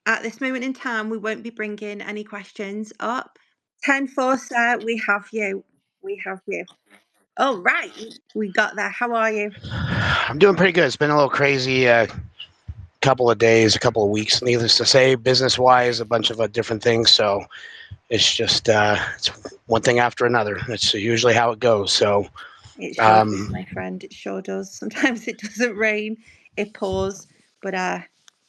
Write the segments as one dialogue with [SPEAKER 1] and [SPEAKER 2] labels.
[SPEAKER 1] At this moment in time, we won't be bringing any questions up. 10-4, sir, we have you. We have you. Oh, right. We got there. How are you?
[SPEAKER 2] I'm doing pretty good. It's been a little crazy couple of days, a couple of weeks, needless to say, business wise, a bunch of different things. So it's just it's one thing after another. That's usually how it goes. So
[SPEAKER 1] It sure does,
[SPEAKER 2] um,
[SPEAKER 1] my friend. It sure does. Sometimes it doesn't rain, it pours, but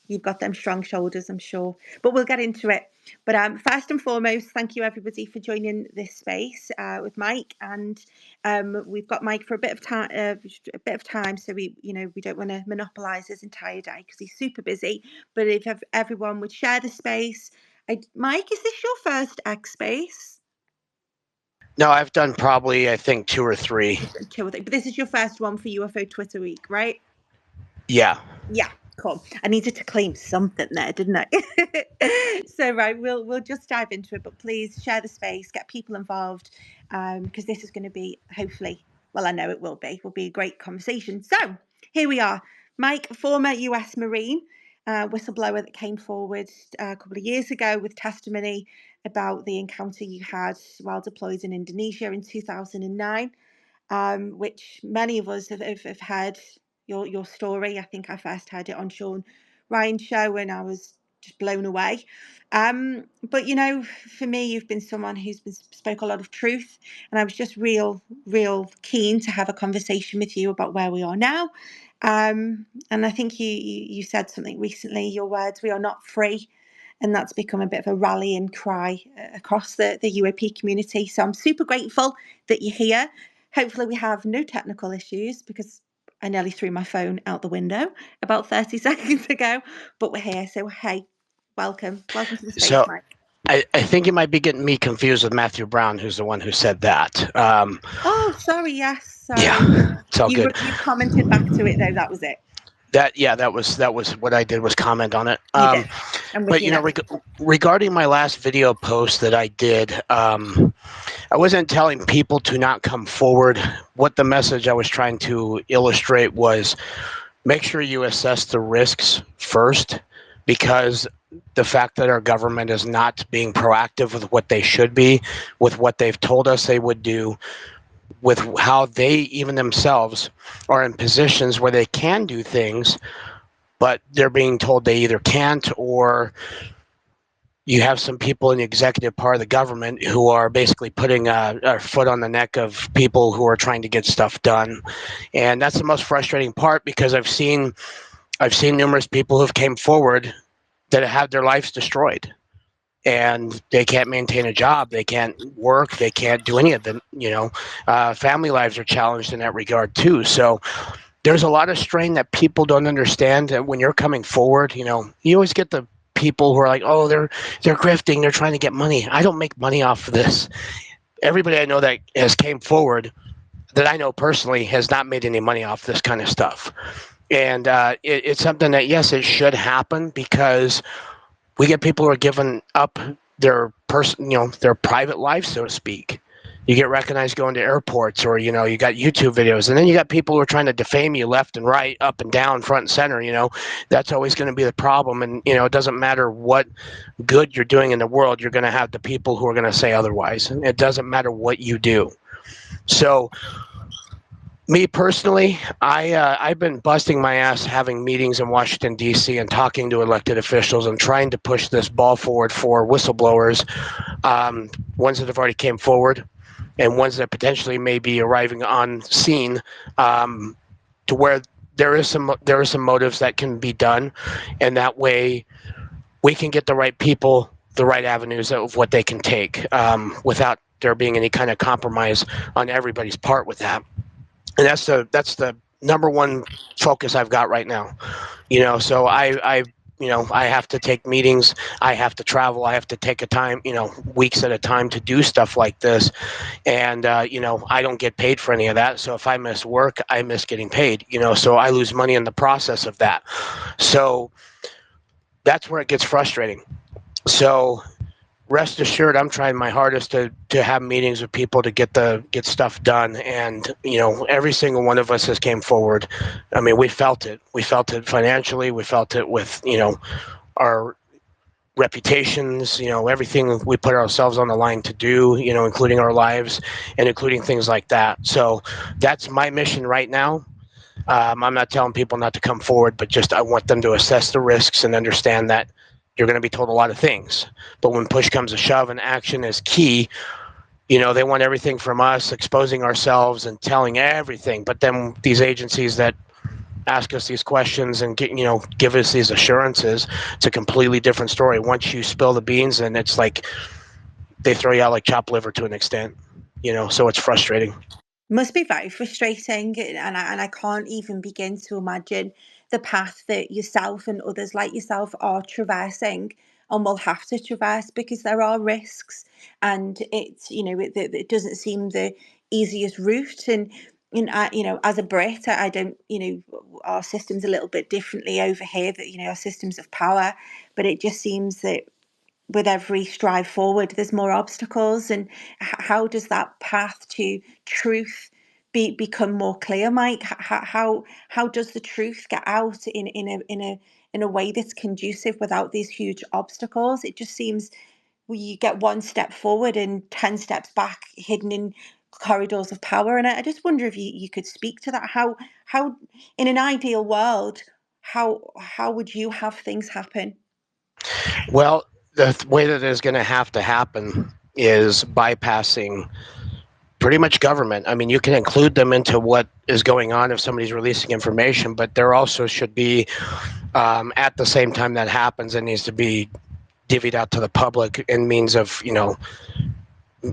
[SPEAKER 1] you've got them strong shoulders, I'm sure. But we'll get into it. But first and foremost, thank you everybody for joining this space with Mike, and we've got Mike for a bit of time. So we don't want to monopolise his entire day because he's super busy. But if everyone would share the space, Mike, is this your first X space?
[SPEAKER 2] no, I've done probably I think two or three.
[SPEAKER 1] But this is your first one for UFO Twitter Week, right?
[SPEAKER 2] Yeah.
[SPEAKER 1] Yeah, cool. I needed to claim something there, didn't I? So right, we'll just dive into it, but please share the space, get people involved, because this is going to be hopefully, well, I know it will be a great conversation. So here we are, Mike, former US Marine, whistleblower that came forward a couple of years ago with testimony about the encounter you had while deployed in Indonesia in 2009, which many of us have heard your story. I think I first heard it on Sean Ryan's show and I was just blown away. But for me, you've been someone who's spoke a lot of truth, and I was just real keen to have a conversation with you about where we are now. And I think you said something recently. Your words, "We are not free." And that's become a bit of a rallying cry across the UAP community. So I'm super grateful that you're here. Hopefully we have no technical issues because I nearly threw my phone out the window about 30 seconds ago, but we're here. So, hey, welcome. Welcome to the space,
[SPEAKER 2] So
[SPEAKER 1] Mike.
[SPEAKER 2] I think you might be getting me confused with Matthew Brown, who's the one who said that.
[SPEAKER 1] Oh, sorry. Yes. Sorry.
[SPEAKER 2] Yeah, it's all good.
[SPEAKER 1] You commented back to it, though. That was it.
[SPEAKER 2] That was what I did was comment on it.
[SPEAKER 1] You did. I'm with
[SPEAKER 2] But
[SPEAKER 1] you now.
[SPEAKER 2] regarding my last video post that I did, I wasn't telling people to not come forward. What the message I was trying to illustrate was make sure you assess the risks first, because the fact that our government is not being proactive with what they should be, with what they've told us they would do, with how they even themselves are in positions where they can do things, but they're being told they either can't, or you have some people in the executive part of the government who are basically putting a foot on the neck of people who are trying to get stuff done. And that's the most frustrating part, because I've seen numerous people who've came forward that have had their lives destroyed, and they can't maintain a job, they can't work, they can't do any of them. Family lives are challenged in that regard too. So there's a lot of strain that people don't understand. And when you're coming forward, you always get the people who are like, oh, they're grifting, they're trying to get money. I don't make money off of this. Everybody I know that has came forward, that I know personally, has not made any money off this kind of stuff. And it's something that, yes, it should happen, because we get people who are giving up their their private life, so to speak. You get recognized going to airports, or you got YouTube videos, and then you got people who are trying to defame you left and right, up and down, front and center. That's always going to be the problem. And it doesn't matter what good you're doing in the world, you're going to have the people who are going to say otherwise. And it doesn't matter what you do. So me personally, I've been busting my ass having meetings in Washington, D.C. and talking to elected officials and trying to push this ball forward for whistleblowers, ones that have already came forward and ones that potentially may be arriving on scene, to where there are some motives that can be done, and that way we can get the right people, the right avenues of what they can take, without there being any kind of compromise on everybody's part with that. And that's the number one focus I've got right now. So I have to take meetings, I have to travel, I have to take a time, weeks at a time to do stuff like this. And I don't get paid for any of that. So if I miss work, I miss getting paid, so I lose money in the process of that. So that's where it gets frustrating. So rest assured, I'm trying my hardest to have meetings with people to get stuff done. And every single one of us has came forward. I mean, we felt it financially, we felt it with our reputations, everything we put ourselves on the line to do, including our lives and including things like that. So that's my mission right now. I'm not telling people not to come forward, but just I want them to assess the risks and understand that you're going to be told a lot of things. But when push comes to shove and action is key, they want everything from us, exposing ourselves and telling everything. But then these agencies that ask us these questions and give us these assurances, it's a completely different story. Once you spill the beans, and it's like they throw you out like chopped liver to an extent, so it's frustrating.
[SPEAKER 1] Must be very frustrating, and I can't even begin to imagine the path that yourself and others like yourself are traversing and will have to traverse, because there are risks, and it's it doesn't seem the easiest route. And as a Brit, I don't, our system's a little bit differently over here, that our systems of power, but it just seems that with every stride forward, there's more obstacles. And how does that path to truth become more clear, Mike? How does the truth get out in a way that's conducive without these huge obstacles? It just seems you get one step forward and 10 steps back, hidden in corridors of power. And I just wonder if you could speak to that. How in an ideal world, how would you have things happen?
[SPEAKER 2] Well, the way that is going to have to happen is bypassing pretty much government. I mean, you can include them into what is going on if somebody's releasing information, but there also should be, at the same time that happens, it needs to be divvied out to the public in means of,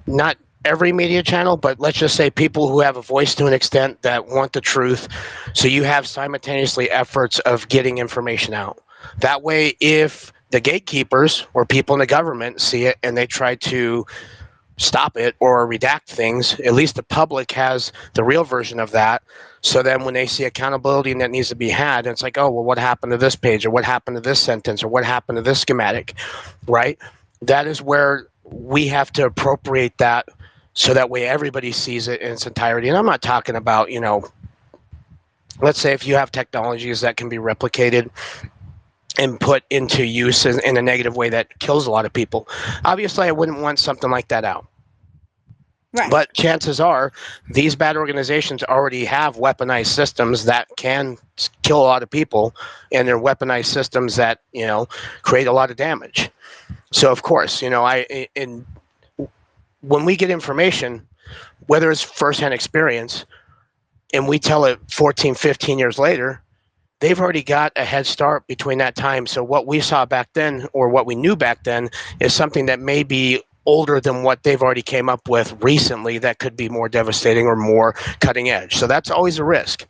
[SPEAKER 2] not every media channel, but let's just say people who have a voice to an extent that want the truth. So you have simultaneously efforts of getting information out. That way, if the gatekeepers or people in the government see it and they try to stop it or redact things, at least the public has the real version of that. So then when they see accountability that needs to be had, it's like, oh, well, what happened to this page, or what happened to this sentence, or what happened to this schematic, right? That is where we have to appropriate that, so that way everybody sees it in its entirety. And I'm not talking about, let's say if you have technologies that can be replicated and put into use in a negative way that kills a lot of people. Obviously, I wouldn't want something like that out.
[SPEAKER 1] Right.
[SPEAKER 2] But chances are these bad organizations already have weaponized systems that can kill a lot of people, and they're weaponized systems that, create a lot of damage. So, of course, when we get information, whether it's firsthand experience, and we tell it 14, 15 years later, they've already got a head start between that time. So what we saw back then, or what we knew back then, is something that may be older than what they've already came up with recently that could be more devastating or more cutting edge. So that's always a risk.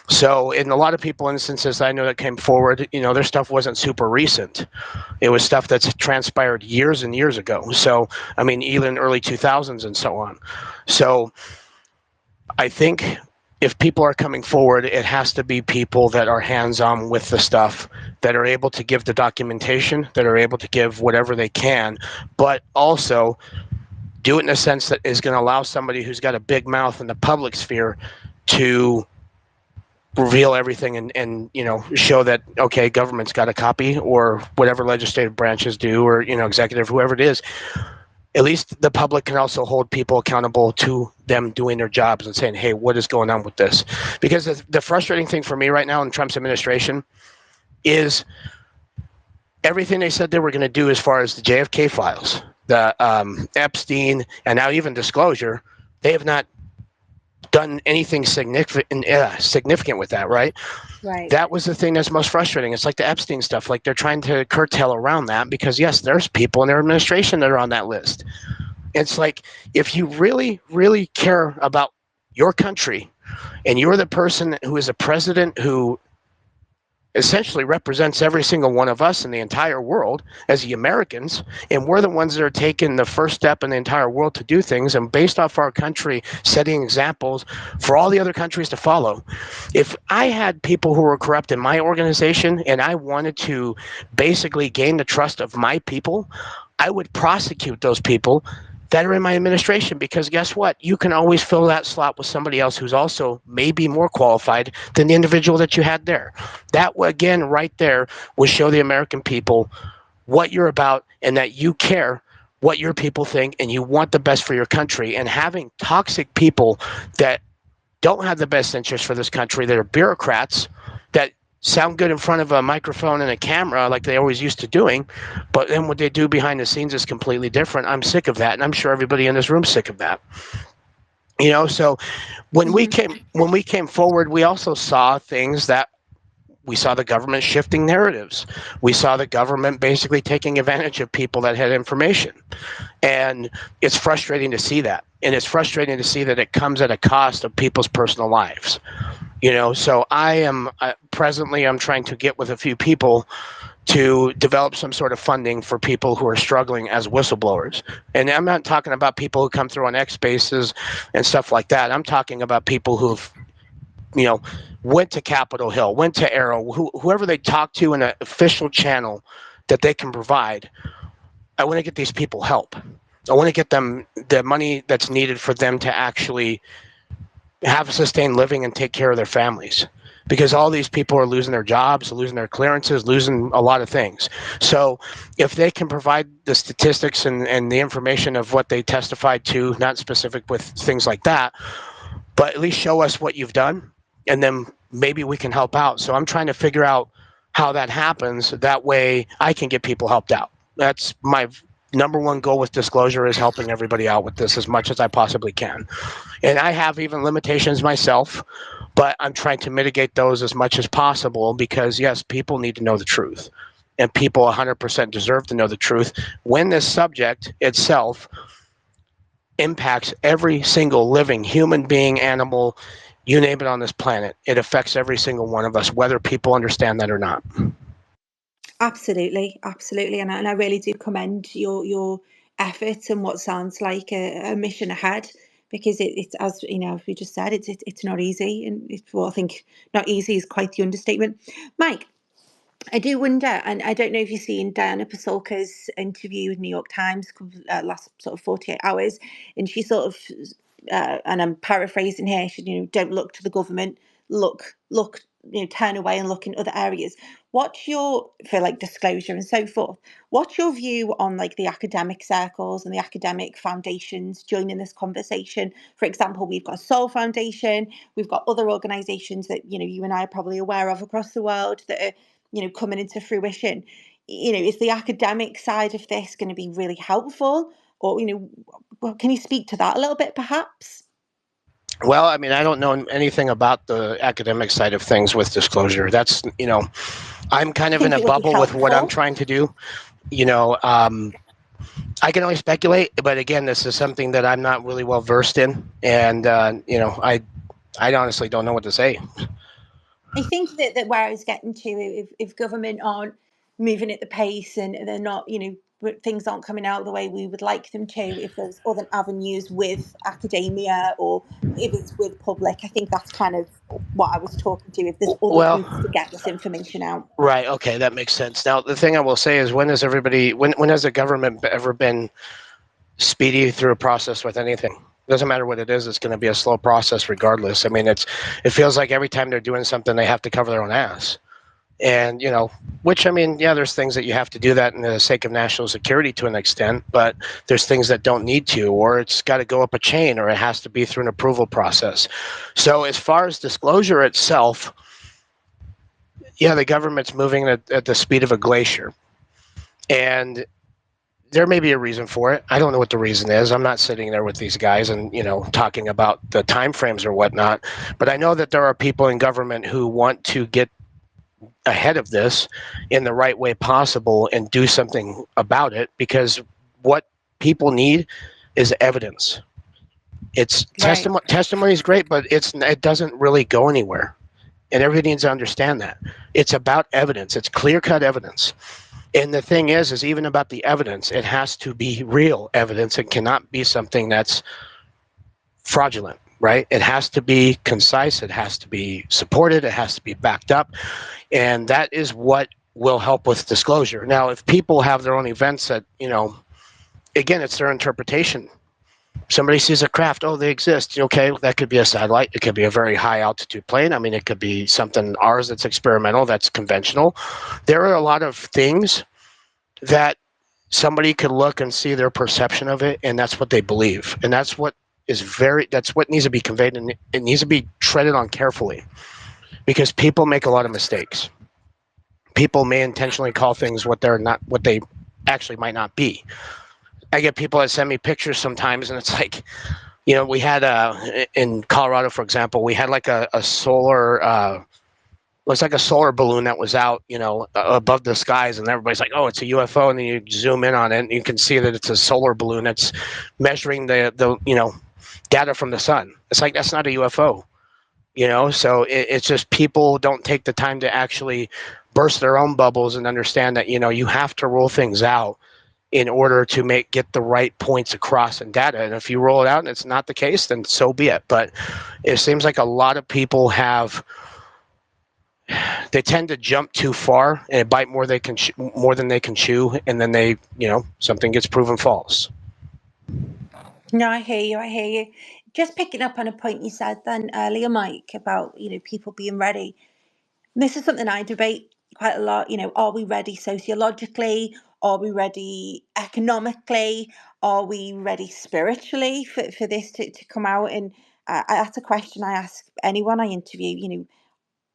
[SPEAKER 2] So in a lot of people instances I know that came forward, their stuff wasn't super recent. It was stuff that's transpired years and years ago. So, I mean, even early 2000s and so on. So I think if people are coming forward, it has to be people that are hands-on with the stuff, that are able to give the documentation, that are able to give whatever they can, but also do it in a sense that is going to allow somebody who's got a big mouth in the public sphere to reveal everything and show that, okay, government's got a copy, or whatever legislative branches do, or executive, whoever it is. At least the public can also hold people accountable to them doing their jobs and saying, hey, what is going on with this? Because the frustrating thing for me right now in Trump's administration is everything they said they were going to do as far as the JFK files, the Epstein, and now even disclosure, they have not done anything significant with that, right?
[SPEAKER 1] Right.
[SPEAKER 2] That was the thing that's most frustrating. It's like the Epstein stuff. Like, they're trying to curtail around that because, yes, there's people in their administration that are on that list. It's like, if you really, really care about your country, and you're the person who is a president who essentially represents every single one of us in the entire world as the Americans, and we're the ones that are taking the first step in the entire world to do things, and based off our country setting examples for all the other countries to follow. If I had people who were corrupt in my organization and I wanted to basically gain the trust of my people, I would prosecute those people that are in my administration, because guess what? You can always fill that slot with somebody else who's also maybe more qualified than the individual that you had there. That, again, right there, would show the American people what you're about and that you care what your people think and you want the best for your country. And having toxic people that don't have the best interest for this country, that are bureaucrats, that sound good in front of a microphone and a camera like they always used to doing, but then what they do behind the scenes is completely different. I'm sick of that, and I'm sure everybody in this room's sick of that. So when we came forward, we also saw things that we saw the government shifting narratives. We saw the government basically taking advantage of people that had information. And it's frustrating to see that. And it's frustrating to see that it comes at a cost of people's personal lives. So I am presently, I'm trying to get with a few people to develop some sort of funding for people who are struggling as whistleblowers. And I'm not talking about people who come through on X Spaces and stuff like that. I'm talking about people who've went to Capitol Hill, went to Arrow, whoever they talk to in an official channel that they can provide. I want to get these people help. I want to get them the money that's needed for them to actually have a sustained living and take care of their families. Because all these people are losing their jobs, losing their clearances, losing a lot of things. So if they can provide the statistics and the information of what they testified to, not specific with things like that, but at least show us what you've done, and then maybe we can help out. So I'm trying to figure out how that happens. That way I can get people helped out. That's my number one goal with disclosure, is helping everybody out with this as much as I possibly can. And I have even limitations myself, but I'm trying to mitigate those as much as possible, because yes, people need to know the truth, and people 100% deserve to know the truth when this subject itself impacts every single living human being, animal, you name it, on this planet. It affects every single one of us, whether people understand that or not.
[SPEAKER 1] Absolutely, absolutely, and I really do commend your efforts and what sounds like a mission ahead, because it's, as you know, we just said, it's not easy, and well, I think not easy is quite the understatement. Mike, I do wonder, and I don't know if you've seen Diana Pasulka's interview with New York Times last sort of 48 hours, and she sort of, and I'm paraphrasing here, she, don't look to the government, look, turn away and look in other areas. What's your, for like disclosure and so forth, what's your view on like the academic circles and the academic foundations joining this conversation? For example, we've got Soul Foundation, we've got other organisations that, you and I are probably aware of across the world that are coming into fruition. Is the academic side of this going to be really helpful, or well, can you speak to that a little bit perhaps?
[SPEAKER 2] Well, I mean, I don't know anything about the academic side of things with disclosure. That's, I'm kind
[SPEAKER 1] I
[SPEAKER 2] of in
[SPEAKER 1] think
[SPEAKER 2] a
[SPEAKER 1] it would be
[SPEAKER 2] bubble with what I'm
[SPEAKER 1] helpful.
[SPEAKER 2] trying to do. I can only speculate, but again, this is something that I'm not really well versed in, and I honestly don't know what to say.
[SPEAKER 1] I think that where I was getting to, if government aren't moving at the pace, and they're not, things aren't coming out the way we would like them to, if there's other avenues with academia, or if it's with public, I think that's kind of what I was talking to, if there's other
[SPEAKER 2] Well,
[SPEAKER 1] routes to get this information out.
[SPEAKER 2] right, okay, that makes sense. Now, the thing I will say is, when has the government ever been speedy through a process with anything? Doesn't matter what it is, it's going to be a slow process regardless. I mean, it feels like every time they're doing something, they have to cover their own ass. And, which, I mean, yeah, there's things that you have to do that in the sake of national security to an extent, but there's things that don't need to, or it's got to go up a chain, or it has to be through an approval process. So as far as disclosure itself, yeah, the government's moving at the speed of a glacier. And there may be a reason for it. I don't know what the reason is. I'm not sitting there with these guys and, talking about the timeframes or whatnot. But I know that there are people in government who want to get ahead of this in the right way possible and do something about it, because what people need is evidence. It's
[SPEAKER 1] Right.
[SPEAKER 2] testimony is great, but it doesn't really go anywhere. And everybody needs to understand that. It's about evidence. It's clear-cut evidence. And the thing is even about the evidence, it has to be real evidence. It cannot be something that's fraudulent, right? It has to be concise. It has to be supported. It has to be backed up. And that is what will help with disclosure. Now, if people have their own events that, again, it's their interpretation. Somebody sees a craft, oh, they exist. Okay, that could be a satellite. It could be a very high altitude plane. I mean, it could be something ours that's experimental, that's conventional. There are a lot of things that somebody could look and see their perception of it, and that's what they believe, and that's what needs to be conveyed, and it needs to be treaded on carefully, because people make a lot of mistakes. People may intentionally call things what they're not, what they actually might not be. I get people that send me pictures sometimes, and it's like, we had in Colorado, for example, we had like a solar looks like a solar balloon that was out, above the skies, and everybody's like, "Oh, it's a UFO," and then you zoom in on it, and you can see that it's a solar balloon that's measuring the data from the sun. It's like, that's not a UFO, So it's just people don't take the time to actually burst their own bubbles and understand that you have to roll things out in order to get the right points across in data. And if you roll it out and it's not the case, then so be it. But it seems like a lot of people they tend to jump too far and bite more more than they can chew, and then something gets proven false.
[SPEAKER 1] No, I hear you. I hear you. Just picking up on a point you said then earlier, Mike, about people being ready. This is something I debate quite a lot. Are we ready sociologically? Are we ready economically? Are we ready spiritually for this to come out? And that's a question I ask anyone I interview.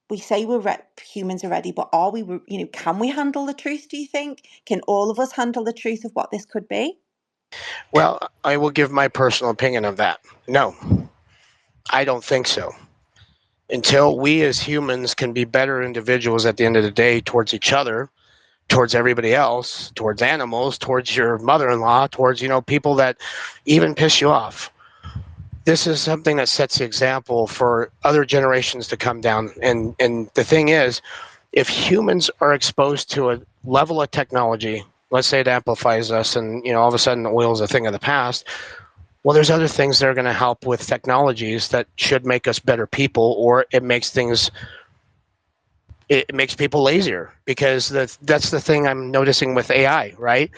[SPEAKER 1] We say humans are ready, but are we? Can we handle the truth? Do you think? Can all of us handle the truth of what this could be?
[SPEAKER 2] Well, I will give my personal opinion of that. No, I don't think so. Until we as humans can be better individuals at the end of the day towards each other, towards everybody else, towards animals, towards your mother-in-law, towards people that even piss you off. This is something that sets the example for other generations to come down. And the thing is, if humans are exposed to a level of technology, let's say it amplifies us, and all of a sudden oil is a thing of the past. Well, there's other things that are going to help with technologies that should make us better people, or it makes people lazier, because that's the thing I'm noticing with AI, right?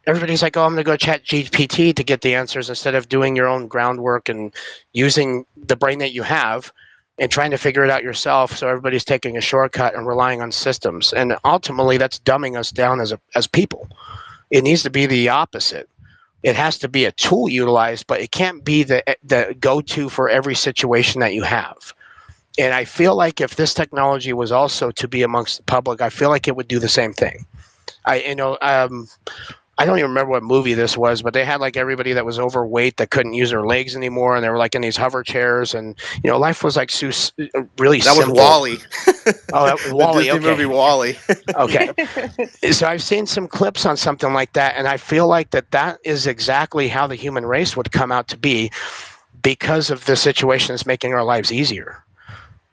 [SPEAKER 2] Everybody's like, "Oh, I'm going to go chat GPT to get the answers," instead of doing your own groundwork and using the brain that you have and trying to figure it out yourself. So everybody's taking a shortcut and relying on systems. And ultimately, that's dumbing us down as people. It needs to be the opposite. It has to be a tool utilized, but it can't be the go-to for every situation that you have. And I feel like if this technology was also to be amongst the public, I feel like it would do the same thing. I don't even remember what movie this was, but they had like everybody that was overweight that couldn't use their legs anymore, and they were like in these hover chairs, and life was like really
[SPEAKER 3] That was
[SPEAKER 2] simple.
[SPEAKER 3] Wally.
[SPEAKER 2] Oh, that was
[SPEAKER 3] The
[SPEAKER 2] Wally.
[SPEAKER 3] Disney
[SPEAKER 2] Okay,
[SPEAKER 3] movie Wally.
[SPEAKER 2] okay. So I've seen some clips on something like that, and I feel like that is exactly how the human race would come out to be, because of the situation that's making our lives easier.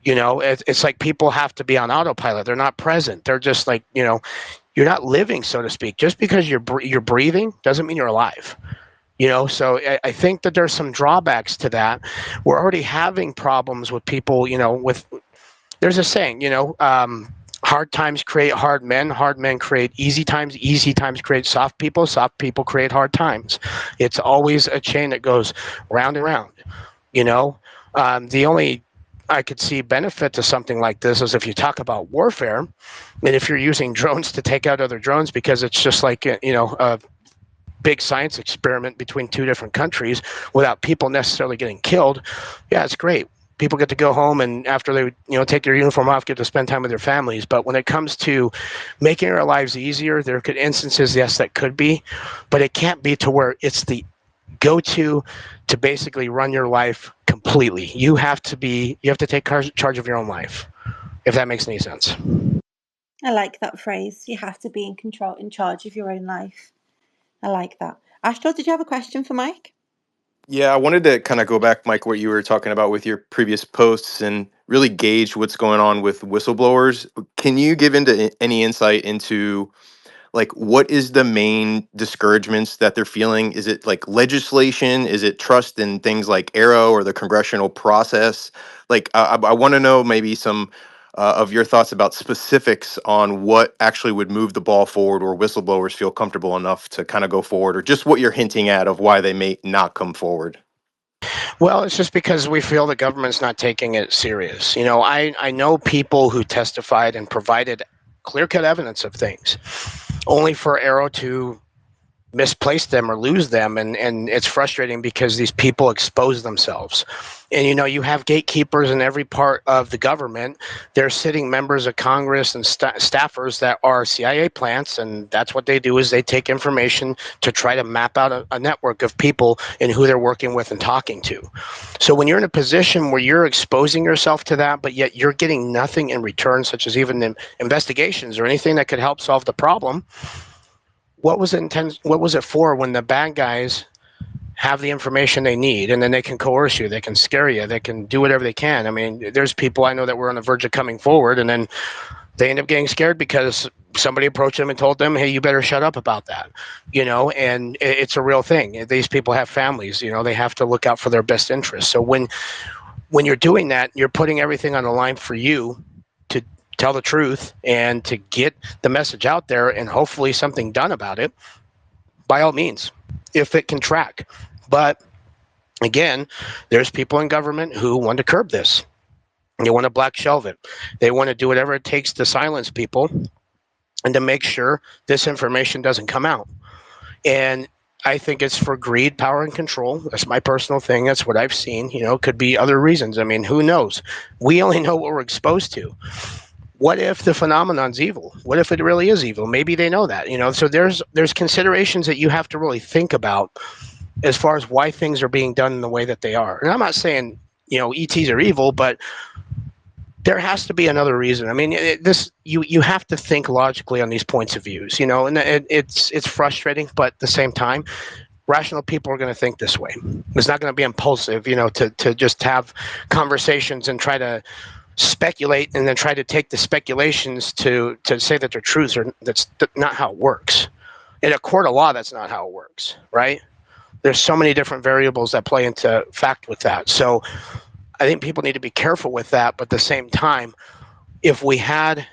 [SPEAKER 2] It's like people have to be on autopilot. They're not present. They're just like, you're not living, so to speak. Just because you're breathing doesn't mean you're alive. So I think that there's some drawbacks to that. We're already having problems with people. There's a saying, hard times create hard men create easy times create soft people create hard times. It's always a chain that goes round and round. The only I could see benefit to something like this is if you talk about warfare, and if you're using drones to take out other drones, because it's just like a big science experiment between two different countries without people necessarily getting killed. Yeah, it's great. People get to go home, and after they take their uniform off, get to spend time with their families. But when it comes to making our lives easier, there could instances, yes, that could be, but it can't be to where it's the go-to to basically run your life completely. You have to take charge of your own life, if that makes any sense.
[SPEAKER 1] I like that phrase. You have to be in charge of your own life. I like that. Astro, did you have a question for Mike?
[SPEAKER 3] Yeah, I wanted to kind of go back, Mike, what you were talking about with your previous posts and really gauge what's going on with whistleblowers. Can you give into any insight into like what is the main discouragements that they're feeling? Is it like legislation? Is it trust in things like Arrow or the congressional process? Like I want to know maybe some of your thoughts about specifics on what actually would move the ball forward, or whistleblowers feel comfortable enough to kind of go forward, or just what you're hinting at of why they may not come forward.
[SPEAKER 2] Well, it's just because we feel the government's not taking it serious. I know people who testified and provided clear-cut evidence of things. only for Arrow to misplace them or lose them, and it's frustrating because these people expose themselves. And you have gatekeepers in every part of the government. They're sitting members of Congress and staffers that are CIA plants, and that's what they do, is they take information to try to map out a network of people and who they're working with and talking to. So when you're in a position where you're exposing yourself to that, but yet you're getting nothing in return, such as even investigations or anything that could help solve the problem, what was it for when the bad guys have the information they need, and then they can coerce you, they can scare you, they can do whatever they can? I mean, there's people I know that were on the verge of coming forward, and then they end up getting scared because somebody approached them and told them, hey, you better shut up about that. And it's a real thing. These people have families, they have to look out for their best interests. So when you're doing that, you're putting everything on the line for you to tell the truth and to get the message out there and hopefully something done about it, by all means, if it can track. But again, there's people in government who want to curb this. They want to black shelve it. They want to do whatever it takes to silence people and to make sure this information doesn't come out. And I think it's for greed, power, and control. That's my personal thing. That's what I've seen. It could be other reasons. I mean, who knows? We only know what we're exposed to. What if the phenomenon's evil? What if it really is evil? Maybe they know that. So there's considerations that you have to really think about as far as why things are being done in the way that they are. And I'm not saying ETs are evil, but there has to be another reason. I mean, you have to think logically on these points of views, and it's frustrating, but at the same time, rational people are going to think this way. It's not going to be impulsive, to just have conversations and try to speculate and then try to take the speculations to say that they're truths. Or that's not how it works. In a court of law, that's not how it works, right? There's so many different variables that play into fact with that. So I think people need to be careful with that. But at the same time, if we had,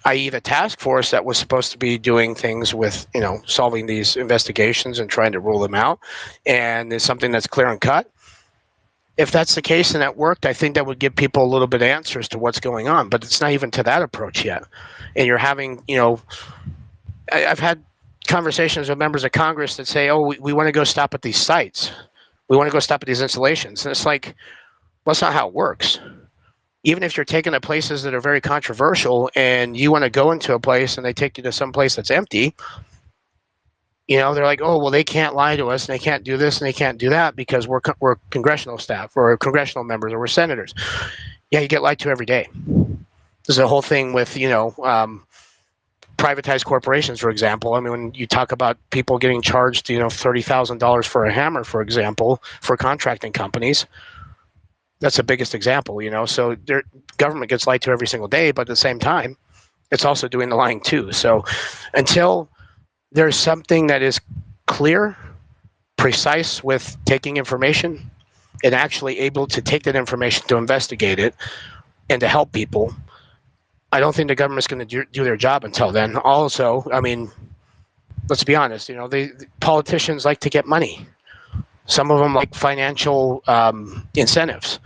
[SPEAKER 2] i.e. the task force that was supposed to be doing things with, solving these investigations and trying to rule them out, and there's something that's clear and cut, if that's the case and that worked, I think that would give people a little bit of answers to what's going on. But it's not even to that approach yet. And you're having, I've had conversations with members of Congress that say, oh, we want to go stop at these sites. We want to go stop at these installations. And it's like, well, that's not how it works. Even if you're taken to places that are very controversial and you want to go into a place and they take you to some place that's empty, they're like, oh, well, they can't lie to us and they can't do this and they can't do that because we're congressional staff or congressional members or we're senators. Yeah, you get lied to every day. There's a whole thing with, privatized corporations, for example. I mean, when you talk about people getting charged, $30,000 for a hammer, for example, for contracting companies, that's the biggest example, So their government gets lied to every single day, but at the same time, it's also doing the lying too. So until there's something that is clear, precise with taking information and actually able to take that information to investigate it and to help people, I don't think the government's going to do their job until then. Also, I mean, let's be honest, the politicians like to get money. Some of them like financial incentives.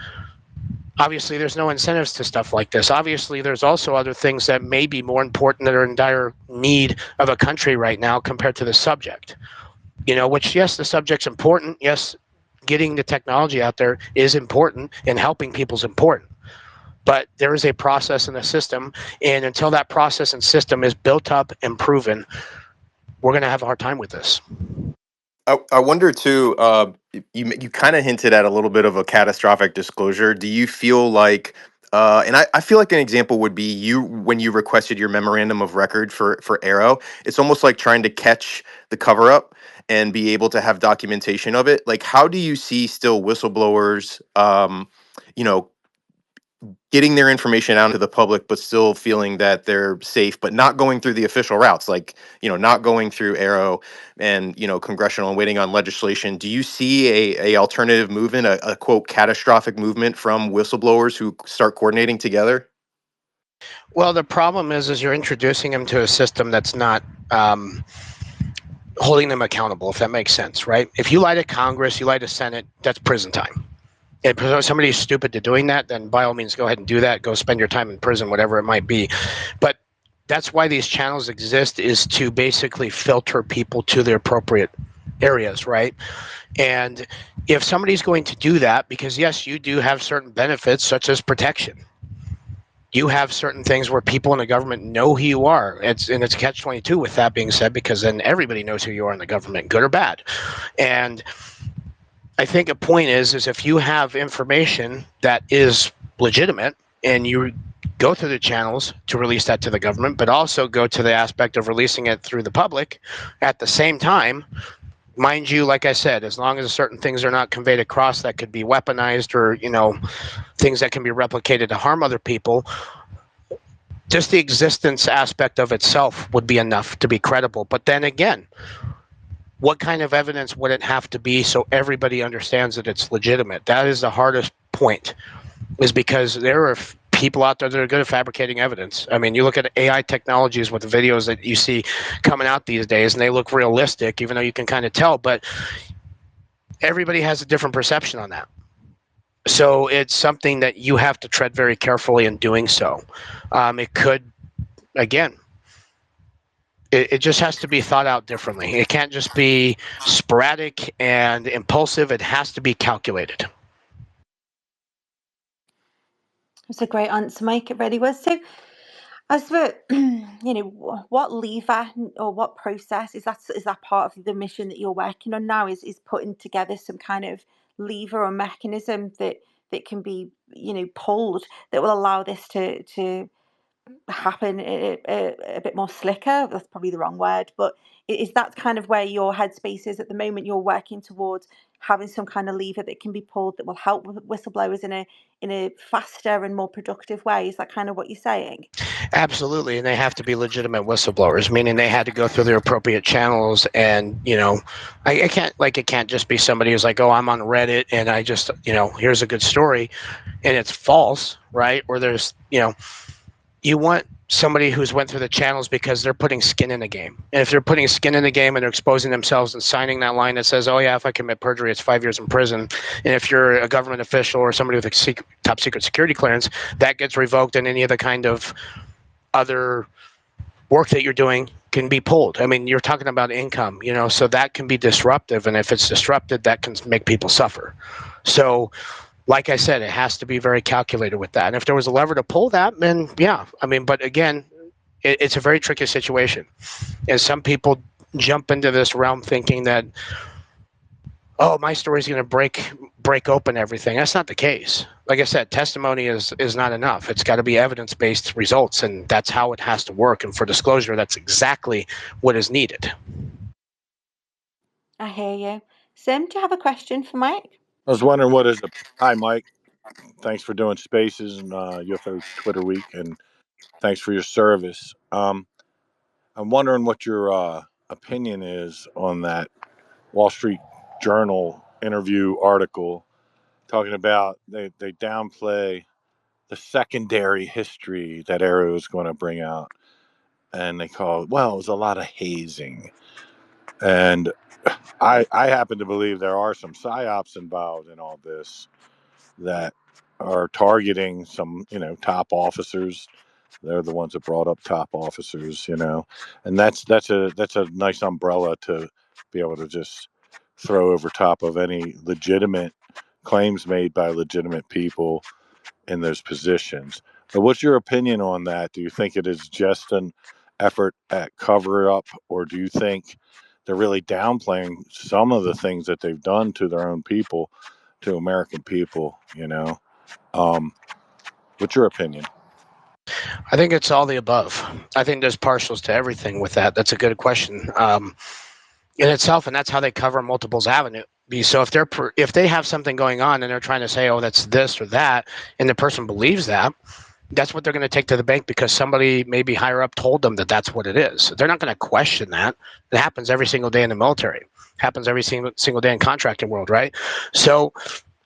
[SPEAKER 2] Obviously, there's no incentives to stuff like this. Obviously, there's also other things that may be more important that are in dire need of a country right now compared to the subject. Which, yes, the subject's important. Yes, getting the technology out there is important and helping people's important. But there is a process and a system, and until that process and system is built up and proven, we're going to have a hard time with this.
[SPEAKER 3] I wonder too. You kind of hinted at a little bit of a catastrophic disclosure. Do you feel like, and I feel like an example would be you when you requested your memorandum of record for Arrow. It's almost like trying to catch the cover up and be able to have documentation of it. Like, how do you see still whistleblowers, getting their information out to the public, but still feeling that they're safe, but not going through the official routes, like, not going through Arrow and, congressional and waiting on legislation? Do you see a alternative movement, a quote, catastrophic movement from whistleblowers who start coordinating together?
[SPEAKER 2] Well, the problem is you're introducing them to a system that's not holding them accountable, if that makes sense, right? If you lie to Congress, you lie to Senate, that's prison time. If somebody's stupid to doing that, then by all means, go ahead and do that. Go spend your time in prison, whatever it might be. But That's why these channels exist, is to basically filter people to the appropriate areas, right? And if somebody's going to do that, because yes, you do have certain benefits such as protection. You have certain things where people in the government know who you are. It's catch-22 with that being said, because then everybody knows who you are in the government, good or bad. And I think a point is if you have information that is legitimate and you go through the channels to release that to the government, but also go to the aspect of releasing it through the public at the same time, mind you, like I said, as long as certain things are not conveyed across that could be weaponized or, things that can be replicated to harm other people, just the existence aspect of itself would be enough to be credible. But then again, what kind of evidence would it have to be so everybody understands that it's legitimate? That is the hardest point, is because there are people out there that are good at fabricating evidence. I mean, you look at AI technologies with the videos that you see coming out these days, and they look realistic, even though you can kind of tell, but everybody has a different perception on that. So it's something that you have to tread very carefully in doing so. It could, again, it just has to be thought out differently. It can't just be sporadic and impulsive. It has to be calculated.
[SPEAKER 1] That's a great answer, Mike. It really was. So, as for what lever or what process is that part of the mission that you're working on now? Is putting together some kind of lever or mechanism that can be pulled that will allow this to happen a bit more slicker. That's probably the wrong word, but is that kind of where your headspace is at the moment? You're working towards having some kind of lever that can be pulled that will help whistleblowers in a faster and more productive way. Is that kind of what you're saying?
[SPEAKER 2] Absolutely, and they have to be legitimate whistleblowers, meaning they had to go through the appropriate channels. And I can't, like, it can't just be somebody who's like, oh, I'm on Reddit and I just here's a good story, and it's false, right? Or there's you want somebody who's went through the channels because they're putting skin in the game. And if they're putting skin in the game and they're exposing themselves and signing that line that says, oh yeah, if I commit perjury, it's 5 years in prison. And if you're a government official or somebody with a top secret security clearance, that gets revoked, and any other kind of other work that you're doing can be pulled. I mean, you're talking about income, so that can be disruptive. And if it's disrupted, that can make people suffer. So like I said, it has to be very calculated with that. And if there was a lever to pull that, then yeah. I mean, but again, it's a very tricky situation. And some people jump into this realm thinking that, oh, my story is going to break open everything. That's not the case. Like I said, testimony is not enough. It's got to be evidence-based results, and that's how it has to work. And for disclosure, that's exactly what is needed.
[SPEAKER 1] I hear you. Sim, do you have a question for Mike?
[SPEAKER 4] I was wondering hi, Mike. Thanks for doing Spaces and UFO Twitter Week, and thanks for your service. I'm wondering what your opinion is on that Wall Street Journal interview article talking about they downplay the secondary history that Herrera was going to bring out, and they call it, well, it was a lot of hazing. And I happen to believe there are some psyops involved in all this that are targeting some, top officers. They're the ones that brought up top officers, and that's a nice umbrella to be able to just throw over top of any legitimate claims made by legitimate people in those positions. But what's your opinion on that? Do you think it is just an effort at cover up, or do you think they're really downplaying some of the things that they've done to their own people, to American people? What's your opinion?
[SPEAKER 2] I think it's all the above. I think there's partials to everything with that. That's a good question in itself, and that's how they cover multiples avenue. So if they have something going on and they're trying to say, oh, that's this or that, and the person believes that, that's what they're going to take to the bank because somebody maybe higher up told them that that's what it is. They're not going to question that. It happens every single day in the military. It happens every single day in contracting world, right? So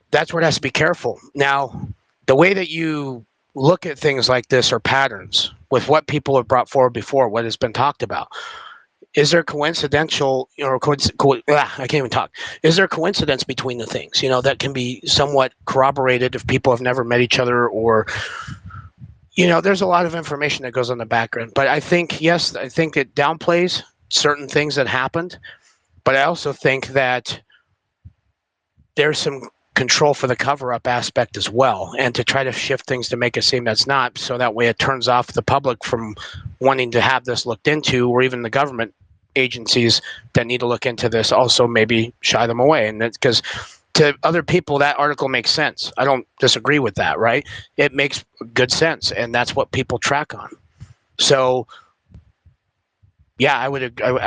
[SPEAKER 2] that's where it has to be careful. Now, the way that you look at things like this are patterns with what people have brought forward before, what has been talked about. Is there coincidental, I can't even talk. Is there coincidence between the things, that can be somewhat corroborated if people have never met each other, or, There's a lot of information that goes on the background, but I think, yes, I think it downplays certain things that happened, but I also think that there's some control for the cover-up aspect as well, and to try to shift things to make it seem that's not, so that way it turns off the public from wanting to have this looked into, or even the government agencies that need to look into this also maybe shy them away. And that's because to other people that article makes sense. I don't disagree with that, right? It makes good sense, and that's what people track on. So yeah, I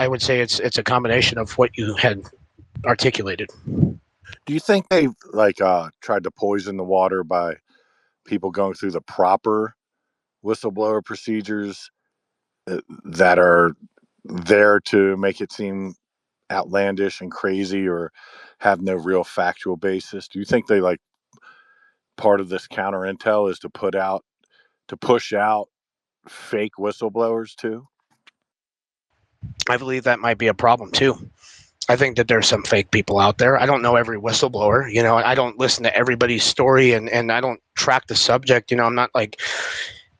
[SPEAKER 2] would say it's a combination of what you had articulated.
[SPEAKER 4] Do you think they've tried to poison the water by people going through the proper whistleblower procedures that are there to make it seem outlandish and crazy or have no real factual basis? Do you think they part of this counter intel is to push out fake whistleblowers too?
[SPEAKER 2] I believe that might be a problem too. I think that there's some fake people out there. I don't know every whistleblower, I don't listen to everybody's story, and I don't track the subject. I'm not like,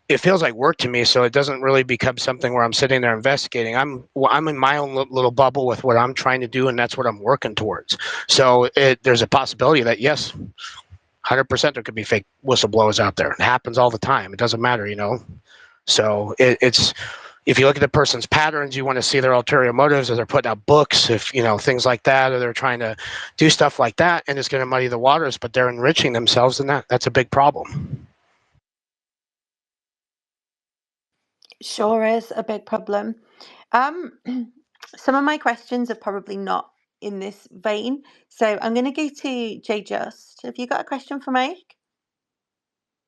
[SPEAKER 2] it feels like work to me, so it doesn't really become something where I'm sitting there investigating. I'm in my own little bubble with what I'm trying to do, and that's what I'm working towards. So there's a possibility that, yes, 100% there could be fake whistleblowers out there. It happens all the time. It doesn't matter. So it's, if you look at the person's patterns, you want to see their ulterior motives, or they're putting out books, if things like that, or they're trying to do stuff like that, and it's going to muddy the waters, but they're enriching themselves, and that's a big problem.
[SPEAKER 1] Sure is a big problem. Some of my questions are probably not in this vein, so I'm going to go to Jay Just. Have you got a question for Mike?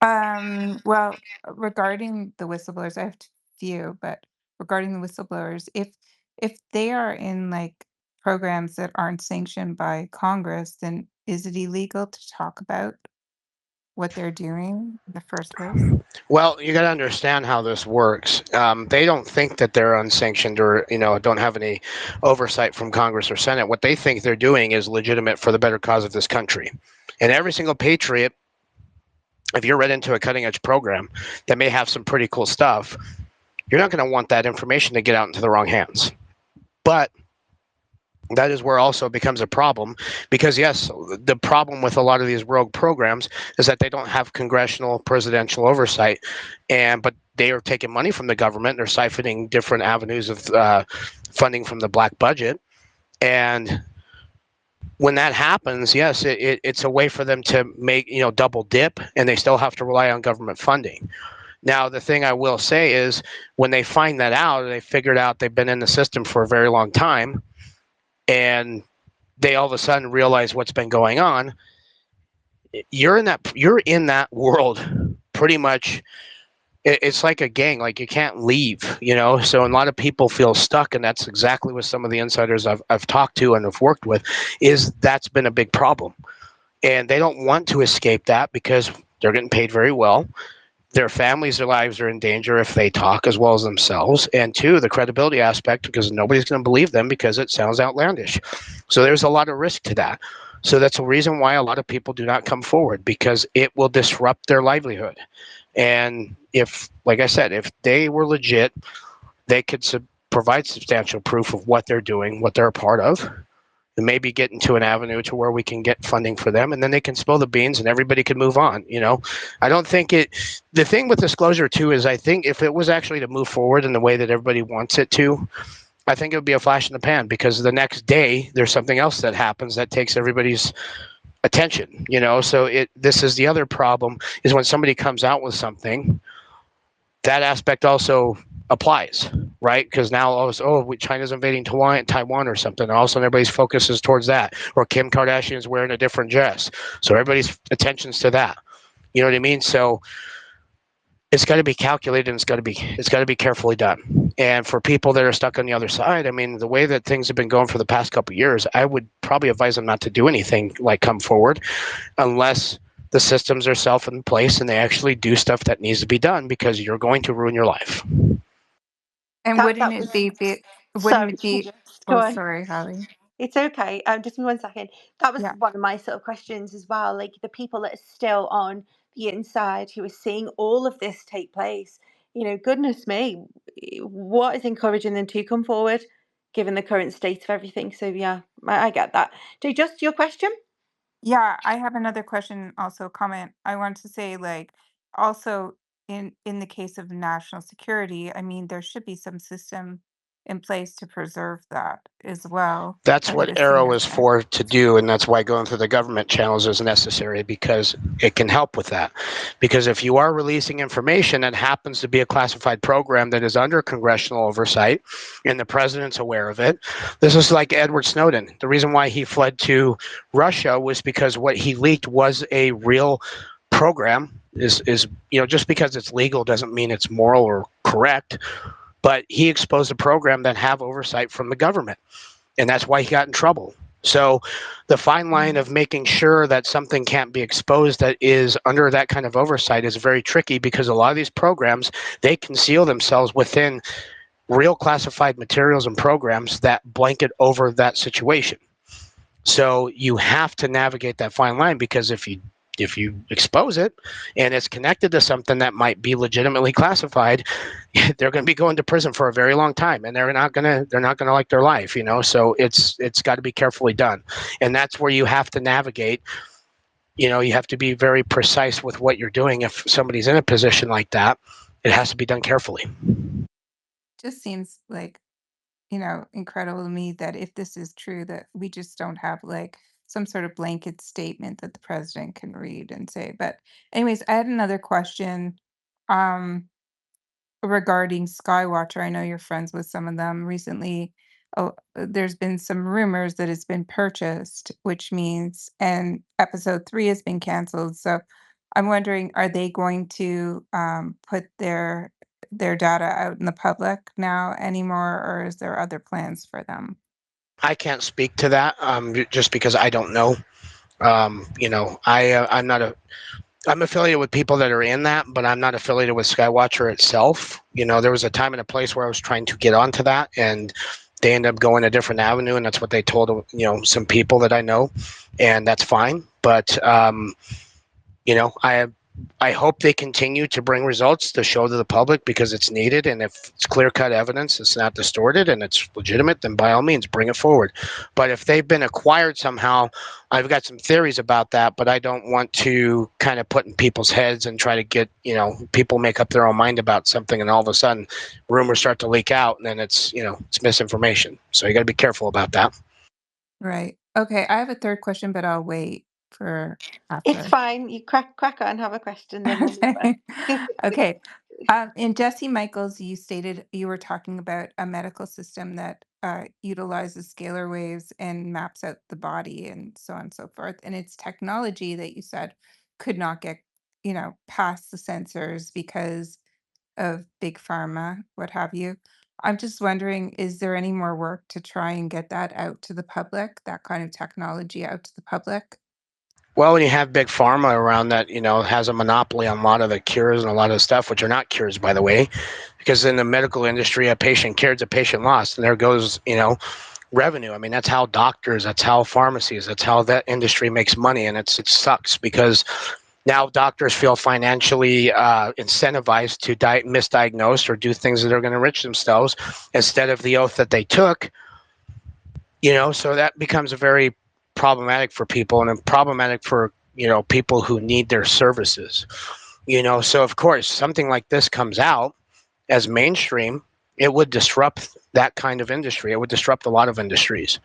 [SPEAKER 5] Well, regarding the whistleblowers, I have few, but regarding the whistleblowers, if they are in programs that aren't sanctioned by Congress, then is it illegal to talk about what they're doing in the first place?
[SPEAKER 2] Well, you got to understand how this works. They don't think that they're unsanctioned, or don't have any oversight from Congress or Senate. What they think they're doing is legitimate for the better cause of this country. And every single patriot, if you're read into a cutting edge program that may have some pretty cool stuff, you're not going to want that information to get out into the wrong hands. But that is where also it becomes a problem, because yes, the problem with a lot of these rogue programs is that they don't have congressional presidential oversight, but they are taking money from the government. They're siphoning different avenues of funding from the black budget. And when that happens, yes, it's a way for them to make, double dip, and they still have to rely on government funding. Now, the thing I will say is, when they find that out, they figured out they've been in the system for a very long time, and they all of a sudden realize what's been going on. You're in that world pretty much. It's like a gang, like you can't leave, so a lot of people feel stuck, and that's exactly what some of the insiders I've talked to and have worked with, is that's been a big problem, and they don't want to escape that because they're getting paid very well. Their families, their lives are in danger if they talk, as well as themselves. And two, the credibility aspect, because nobody's going to believe them because it sounds outlandish. So there's a lot of risk to that. So that's a reason why a lot of people do not come forward, because it will disrupt their livelihood. And if, like I said, if they were legit, they could provide substantial proof of what they're doing, what they're a part of, and maybe get into an avenue to where we can get funding for them, and then they can spill the beans and everybody can move on. I don't think the thing with disclosure too is, I think if it was actually to move forward in the way that everybody wants it to, I think it would be a flash in the pan, because the next day there's something else that happens that takes everybody's attention, so this is the other problem, is when somebody comes out with something, that aspect also applies, right? Because now, China's invading Taiwan or something, and all of a sudden everybody's focus is towards that, or Kim Kardashian's wearing a different dress, so everybody's attention's to that. You know what I mean? So it's got to be calculated, and it's got to be carefully done. And for people that are stuck on the other side, I mean, the way that things have been going for the past couple of years, I would probably advise them not to do anything like come forward, unless the systems are self in place and they actually do stuff that needs to be done, because you're going to ruin your life.
[SPEAKER 5] And
[SPEAKER 1] That
[SPEAKER 5] wouldn't
[SPEAKER 1] was.
[SPEAKER 5] it be,
[SPEAKER 1] Go
[SPEAKER 5] oh,
[SPEAKER 1] on.
[SPEAKER 5] sorry, Holly.
[SPEAKER 1] It's okay. Just give me 1 second. That was
[SPEAKER 5] Yeah.
[SPEAKER 1] one of my sort of questions as well. Like the people that are still on the inside, who are seeing all of this take place, goodness me, what is encouraging them to come forward given the current state of everything? So yeah, I get that. So just your question?
[SPEAKER 5] Yeah, I have another question, also comment. I want to say, like, also in the case of national security, I mean, there should be some system in place to preserve that as well,
[SPEAKER 2] That's
[SPEAKER 5] like
[SPEAKER 2] what
[SPEAKER 5] the same
[SPEAKER 2] Arrow
[SPEAKER 5] as
[SPEAKER 2] is
[SPEAKER 5] that.
[SPEAKER 2] for to do, and that's why going through the government channels is necessary, because it can help with that. Because if you are releasing information that happens to be a classified program that is under congressional oversight and the president's aware of it, this is like Edward Snowden. The reason why he fled to Russia was because what he leaked was a real program. Is just because it's legal doesn't mean it's moral or correct, but he exposed a program that have oversight from the government, and that's why he got in trouble. So the fine line
[SPEAKER 5] Mm.
[SPEAKER 2] of making sure that something can't be exposed that is under that kind of oversight is very tricky, because a lot of these programs, they conceal themselves within real classified materials and programs that blanket over that situation. So you have to navigate that fine line, because if you expose it and it's connected to something that might be legitimately classified, they're going to be going to prison for a very long time, and they're not going to like their life, so it's got to be carefully done. And that's where you have to navigate. You have to be very precise with what you're doing. If somebody's in a position like that, it has to be done carefully.
[SPEAKER 5] Just seems like, incredible to me that if this is true, that we just don't have like some sort of blanket statement that the president can read and say. But anyways, I had another question. Um, Regarding Skywatcher, I know you're friends with some of them recently. Oh, there's been some rumors that it's been purchased, which means, and episode 3 has been canceled. So I'm wondering, are they going to put their data out in the public now anymore, or is there other plans for them?
[SPEAKER 2] I can't speak to that, just because I don't know. I'm affiliated with people that are in that, but I'm not affiliated with Skywatcher itself. There was a time and a place where I was trying to get onto that, and they ended up going a different avenue, and that's what they told some people that I know, and that's fine. But I hope they continue to bring results to show to the public, because it's needed. And if it's clear cut evidence, it's not distorted and it's legitimate, then by all means bring it forward. But if they've been acquired somehow, I've got some theories about that, but I don't want to kind of put in people's heads and try to get, people make up their own mind about something, and all of a sudden rumors start to leak out, and then it's misinformation. So you got to be careful about that.
[SPEAKER 5] Right. Okay. I have a third question, but I'll wait for
[SPEAKER 1] It's
[SPEAKER 5] after.
[SPEAKER 1] fine. You crack on, have a question, then we'll move on.
[SPEAKER 5] Okay. Okay. In Jesse Michaels, you stated you were talking about a medical system that utilizes scalar waves and maps out the body and so on and so forth. And it's technology that you said could not get, past the sensors because of big pharma, what have you. I'm just wondering, is there any more work to try and get that out to the public, that kind of technology out to the public?
[SPEAKER 2] Well, when you have big pharma around that, has a monopoly on a lot of the cures and a lot of the stuff, which are not cures, by the way, because in the medical industry, a patient cured, a patient lost, and there goes, revenue. I mean, that's how doctors, that's how pharmacies, that's how that industry makes money, and it sucks, because now doctors feel financially incentivized to misdiagnose or do things that are going to enrich themselves instead of the oath that they took. So that becomes a very problematic for people, and problematic for people who need their services. So of course something like this comes out as mainstream, it would disrupt that kind of industry. It would disrupt a lot of industries,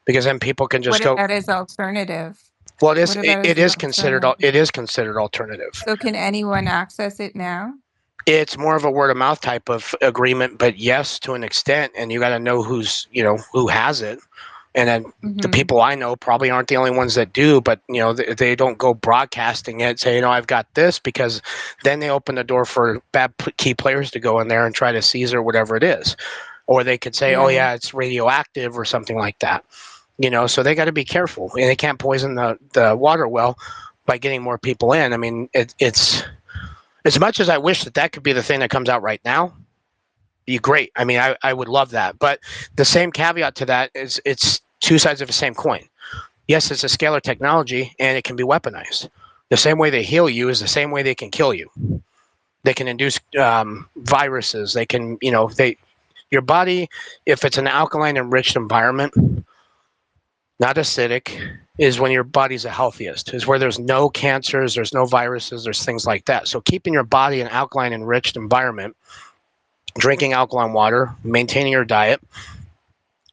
[SPEAKER 2] because then people can just
[SPEAKER 5] What
[SPEAKER 2] go,
[SPEAKER 5] about as alternative?
[SPEAKER 2] well, it is
[SPEAKER 5] What about
[SPEAKER 2] it,
[SPEAKER 5] as
[SPEAKER 2] it
[SPEAKER 5] an
[SPEAKER 2] is considered
[SPEAKER 5] alternative?
[SPEAKER 2] alternative.
[SPEAKER 5] So can anyone access it now?
[SPEAKER 2] It's more of a word of mouth type of agreement, but yes, to an extent, and you got to know who has it. And then the
[SPEAKER 5] Mhm.
[SPEAKER 2] people I know probably aren't the only ones that do, but they don't go broadcasting it, say, I've got this, because then they open the door for bad key players to go in there and try to seize or whatever it is. Or they could say, oh
[SPEAKER 5] Yeah.
[SPEAKER 2] yeah, it's radioactive or something like that. So they got to be careful, and they can't poison the water well by getting more people in. I mean, it's as much as I wish that could be the thing that comes out right now, be great. I mean, I would love that. But the same caveat to that is it's two sides of the same coin. Yes, it's a scalar technology and it can be weaponized. The same way they heal you is the same way they can kill you. They can induce viruses. They can, your body, if it's an alkaline enriched environment, not acidic, is when your body's the healthiest, is where there's no cancers, there's no viruses, there's things like that. So keeping your body in an alkaline enriched environment, drinking alkaline water, maintaining your diet,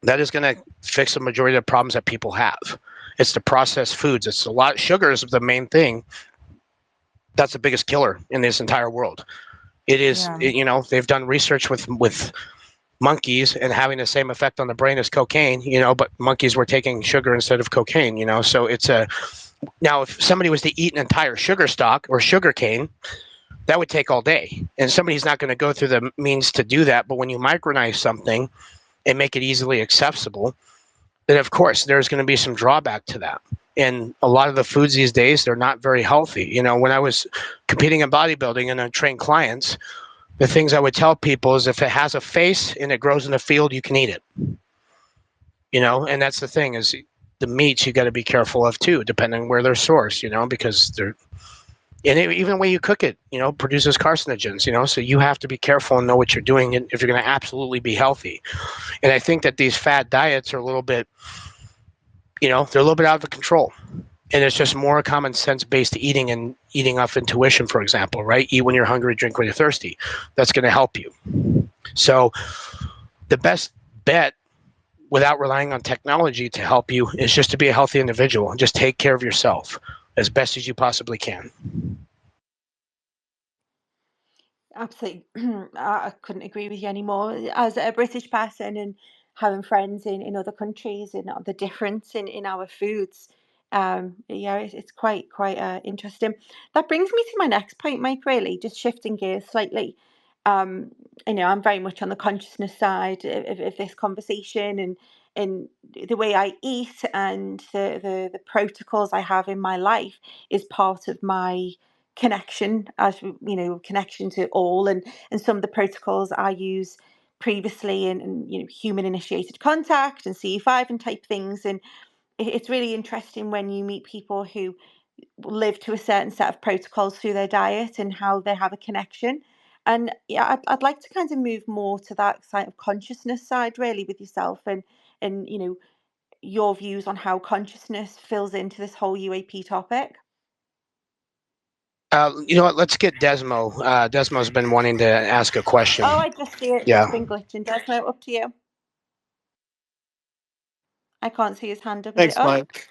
[SPEAKER 2] that is going to fix the majority of the problems that people have. It's the processed foods. It's a lot. Sugar is the main thing. That's the biggest killer in this entire world. It is, they've done research with monkeys and having the same effect on the brain as cocaine, but monkeys were taking sugar instead of cocaine, so now if somebody was to eat an entire sugar stock or sugar cane, that would take all day. And somebody's not going to go through the means to do that. But when you micronize something and make it easily accessible, then of course there's going to be some drawback to that. And a lot of the foods these days, they're not very healthy. When I was competing in bodybuilding and I trained clients, the things I would tell people is if it has a face and it grows in the field, you can eat it. And that's the thing is the meats you got to be careful of too, depending on where they're sourced, because they're, and even the way you cook it, produces carcinogens, so you have to be careful and know what you're doing if you're going to absolutely be healthy. And I think that these fad diets are a little bit, they're a little bit out of control. And it's just more common sense based eating and eating off intuition, for example, right? Eat when you're hungry, drink when you're thirsty. That's going to help you. So the best bet without relying on technology to help you is just to be a healthy individual and just take care of yourself as best as you possibly can.
[SPEAKER 1] Absolutely. I couldn't agree with you anymore. As a British person and having friends in other countries and the difference in our foods, it's quite interesting. That brings me to my next point, Mike, really, just shifting gears slightly. Um, I'm very much on the consciousness side of this conversation and the way I eat and the protocols I have in my life is part of my connection, as connection to all, and some of the protocols I use previously and human initiated contact and CE5 and type things. And it's really interesting when you meet people who live to a certain set of protocols through their diet and how they have a connection. And yeah, I'd like to kind of move more to that side of consciousness side really with yourself and your views on how consciousness fills into this whole UAP topic.
[SPEAKER 2] You know what? Let's get Desmo. Desmo's been wanting to ask a question.
[SPEAKER 1] Oh, I just see it.
[SPEAKER 2] Yeah.
[SPEAKER 1] It's been glitching. Desmo, up to you. I can't see his hand up. Is
[SPEAKER 3] Thanks,
[SPEAKER 1] it up?
[SPEAKER 3] Mike.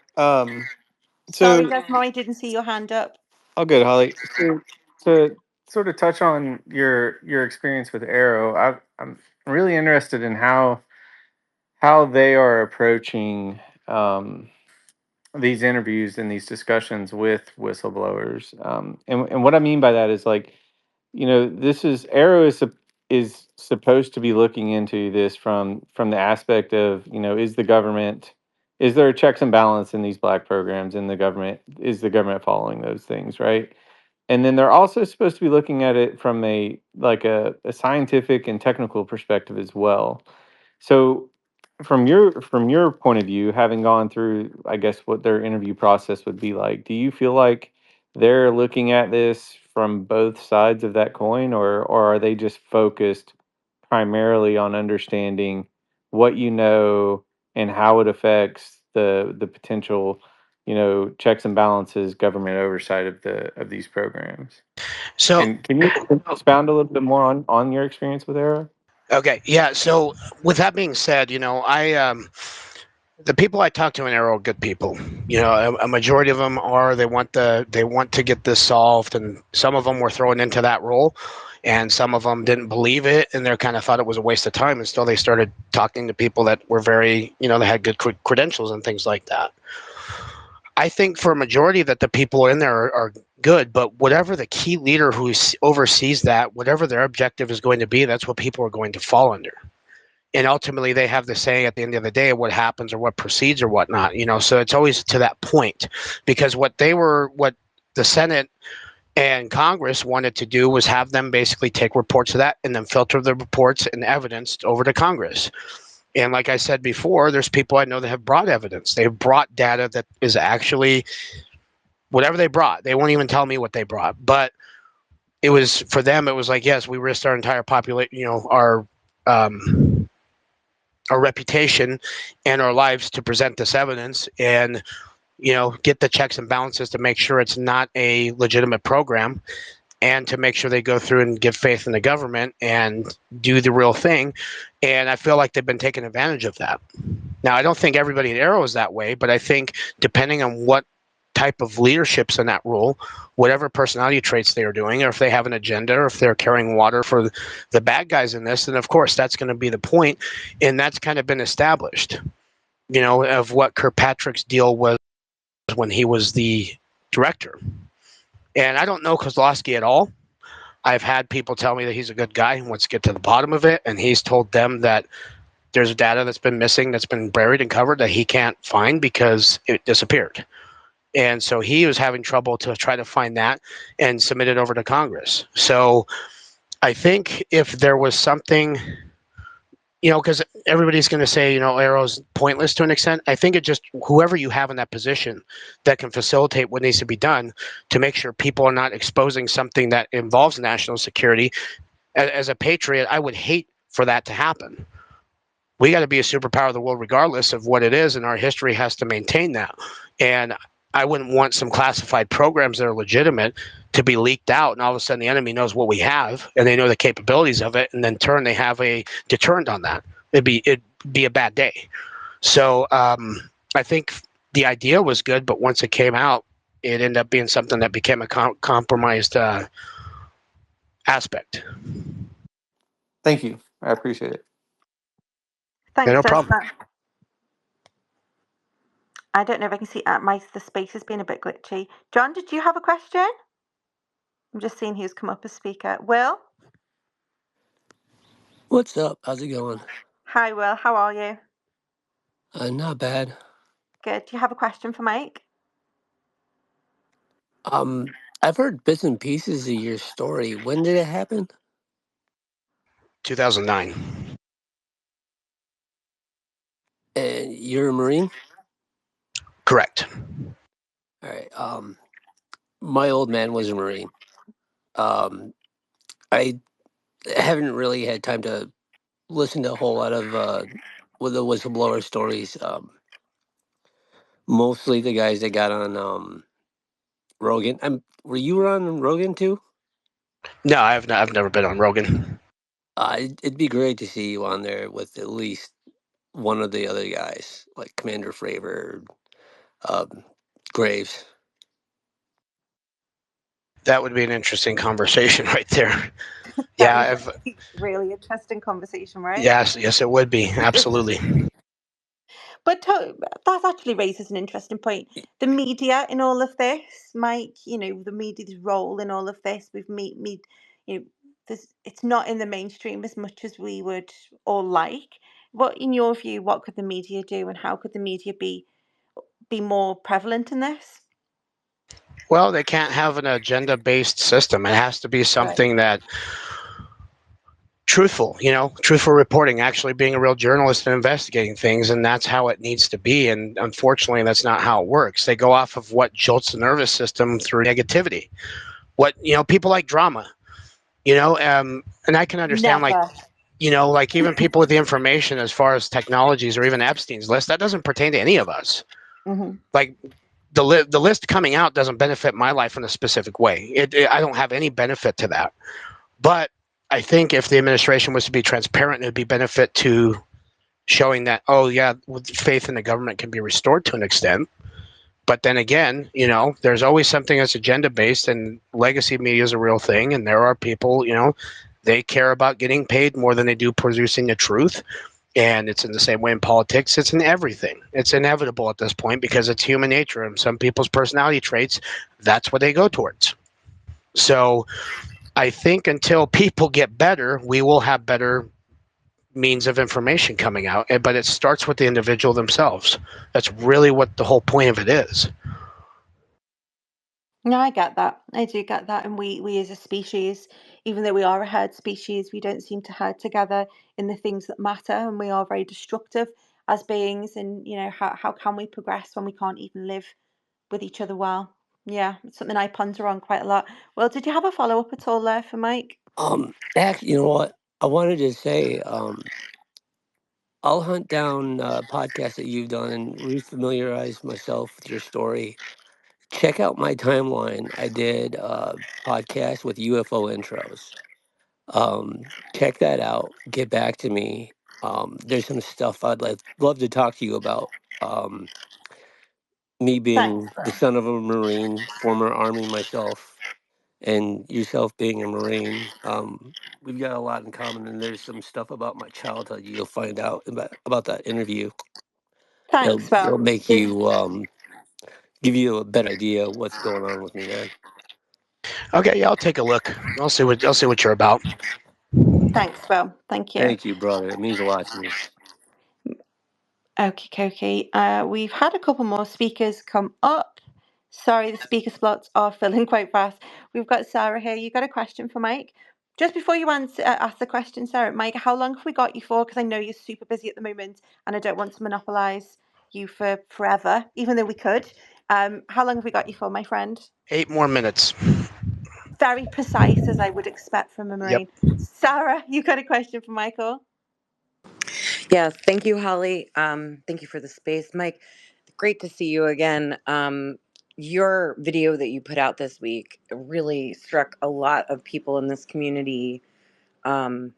[SPEAKER 1] Sorry,
[SPEAKER 3] So,
[SPEAKER 1] Desmo, I didn't see your hand up.
[SPEAKER 3] all good, Holly. So, to sort of touch on your experience with Arrow, I'm really interested in how they are approaching these interviews and these discussions with whistleblowers. And what I mean by that is like, this is Arrow is supposed to be looking into this from the aspect of, is there checks and balance in these black programs, and is the government following those things, right? And then they're also supposed to be looking at it from a scientific and technical perspective as well. So from your point of view, having gone through, I guess, what their interview process would be like, do you feel like they're looking at this from both sides of that coin, or are they just focused primarily on understanding what and how it affects the potential, checks and balances, government oversight of these programs?
[SPEAKER 2] So,
[SPEAKER 3] And can you expound a little bit more on your experience with Arrow?
[SPEAKER 2] okay, yeah. So, with that being said, the people I talk to in Arrow are good people. A majority of them are. They want to get this solved, and some of them were thrown into that role, and some of them didn't believe it, and they kind of thought it was a waste of time. And still, they started talking to people that were very, they had good credentials and things like that. I think for a majority that the people in there are good, but whatever the key leader who oversees that, whatever their objective is going to be, that's what people are going to fall under. And ultimately, they have the say at the end of the day what happens or what proceeds or whatnot. So it's always to that point, because what the Senate and Congress wanted to do was have them basically take reports of that and then filter the reports and evidence over to Congress. And like I said before, there's people I know that have brought evidence. They've brought data that is actually whatever they brought. They won't even tell me what they brought, but it was for them. It was like, yes, we risked our entire population, our reputation and our lives to present this evidence and get the checks and balances to make sure it's not a legitimate program and to make sure they go through and give faith in the government and do the real thing. And I feel like they've been taking advantage of that. Now, I don't think everybody at Arrow is that way, but I think depending on what type of leadership's in that role, whatever personality traits they are doing, or if they have an agenda, or if they're carrying water for the bad guys in this, then of course that's going to be the point. And that's kind of been established, of what Kirkpatrick's deal was when he was the director. And I don't know Kozlowski at all. I've had people tell me that he's a good guy and wants to get to the bottom of it. And he's told them that there's data that's been missing, that's been buried and covered that he can't find because it disappeared. And so he was having trouble to try to find that and submit it over to Congress. So I think if there was something, because everybody's going to say, Arrow's pointless to an extent. I think it just, whoever you have in that position that can facilitate what needs to be done to make sure people are not exposing something that involves national security. As a patriot, I would hate for that to happen. We got to be a superpower of the world regardless of what it is, and our history has to maintain that. And I wouldn't want some classified programs that are legitimate to be leaked out, and all of a sudden the enemy knows what we have and they know the capabilities of it, and then they have a deterrent on that. It'd be a bad day. So I think the idea was good, but once it came out, it ended up being something that became a compromised aspect.
[SPEAKER 3] Thank you. I appreciate it.
[SPEAKER 1] Thanks,
[SPEAKER 2] No
[SPEAKER 1] Des.
[SPEAKER 2] problem.
[SPEAKER 1] I don't know if I can see the space has been a bit glitchy. John, did you have a question? I'm just seeing who's come up as speaker. Will?
[SPEAKER 6] What's up? How's it going?
[SPEAKER 1] Hi, Will. How are you?
[SPEAKER 6] Not bad.
[SPEAKER 1] Good. Do you have a question for Mike?
[SPEAKER 6] I've heard bits and pieces of your story. When did it happen?
[SPEAKER 2] 2009.
[SPEAKER 6] And you're a Marine?
[SPEAKER 2] Correct.
[SPEAKER 6] All right. My old man was a Marine. I haven't really had time to listen to a whole lot of with the whistleblower stories. Mostly the guys that got on Rogan. Were you on Rogan too?
[SPEAKER 2] No, I've never been on Rogan.
[SPEAKER 6] It'd be great to see you on there with at least one of the other guys, like Commander Fravor, um, Graves.
[SPEAKER 2] That would be an interesting conversation right there.
[SPEAKER 1] That would be a really interesting conversation, right?
[SPEAKER 2] Yes, it would be. Absolutely.
[SPEAKER 1] But that actually raises an interesting point. The media in all of this, Mike, the media's role in all of this, it's not in the mainstream as much as we would all like. What, in your view, what could the media do, and how could the media be more prevalent in this?
[SPEAKER 2] Well, they can't have an agenda-based system. It has to be something that truthful reporting, actually being a real journalist and investigating things, and that's how it needs to be. And unfortunately, that's not how it works. They go off of what jolts the nervous system through negativity. What people like drama, and I can understand like even people with the information as far as technologies or even Epstein's list, that doesn't pertain to any of us.
[SPEAKER 1] Mm-hmm.
[SPEAKER 2] Like the list coming out doesn't benefit my life in a specific way. I don't have any benefit to that. But I think if the administration was to be transparent, it would be benefit to showing that, oh yeah, faith in the government can be restored to an extent. But then again, there's always something that's agenda based, and legacy media is a real thing. And there are people, they care about getting paid more than they do producing the truth. And it's in the same way in politics. It's in everything. It's inevitable at this point because it's human nature. And some people's personality traits, that's what they go towards. So I think until people get better, we will have better means of information coming out. But it starts with the individual themselves. That's really what the whole point of it is.
[SPEAKER 1] No, I get that. I do get that. And we as a species, even though we are a herd species, we don't seem to herd together in the things that matter. And we are very destructive as beings. And, how can we progress when we can't even live with each other well? Yeah, it's something I ponder on quite a lot. Well, did you have a follow-up at all there for Mike?
[SPEAKER 6] Actually, you know what? I wanted to say, I'll hunt down podcasts that you've done and refamiliarize myself with your story. Check out my timeline. I did a podcast with UFO intros. Check that out. Get back to me. There's some stuff I'd love to talk to you about. Um, Me
[SPEAKER 1] Thanks,
[SPEAKER 6] being the
[SPEAKER 1] Will.
[SPEAKER 6] son of a Marine, former Army myself, and yourself being a Marine, we've got a lot in common. And there's some stuff about my childhood you'll find out about that interview.
[SPEAKER 1] Thanks,
[SPEAKER 6] It'll
[SPEAKER 1] Will.
[SPEAKER 6] make you give you a better idea of what's going on with me, man.
[SPEAKER 2] Okay, yeah, I'll take a look. I'll see what you're about.
[SPEAKER 1] Thanks, Will. Thank you.
[SPEAKER 6] Thank you, brother. It means a lot to me.
[SPEAKER 1] Okay. We've had a couple more speakers come up. Sorry, the speaker slots are filling quite fast. We've got Sarah here. You got a question for Mike? Just before you ask the question, Sarah, Mike, how long have we got you for? Because I know you're super busy at the moment, and I don't want to monopolise you for forever, even though we could. How long have we got you for, my friend?
[SPEAKER 2] 8 more minutes.
[SPEAKER 1] Very precise, as I would expect from a
[SPEAKER 2] Yep.
[SPEAKER 1] Marine. Sarah, you got a question for Michael?
[SPEAKER 7] Yes, thank you, Holly. Thank you for the space, Mike. Great to see you again. Your video that you put out this week really struck a lot of people in this community, um,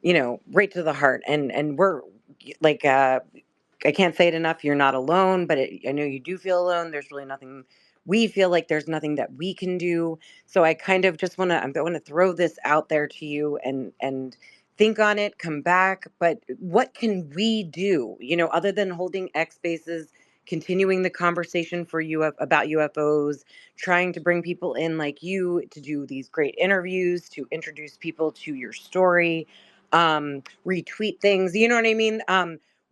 [SPEAKER 7] right to the heart. And we're like, I can't say it enough. You're not alone, but I know you do feel alone. There's really nothing. We feel like there's nothing that we can do. So I kind of just I'm going to throw this out there to you and think on it, come back. But what can we do? Other than holding X spaces, continuing the conversation about UFOs, trying to bring people in like you to do these great interviews, to introduce people to your story, retweet things. You know what I mean?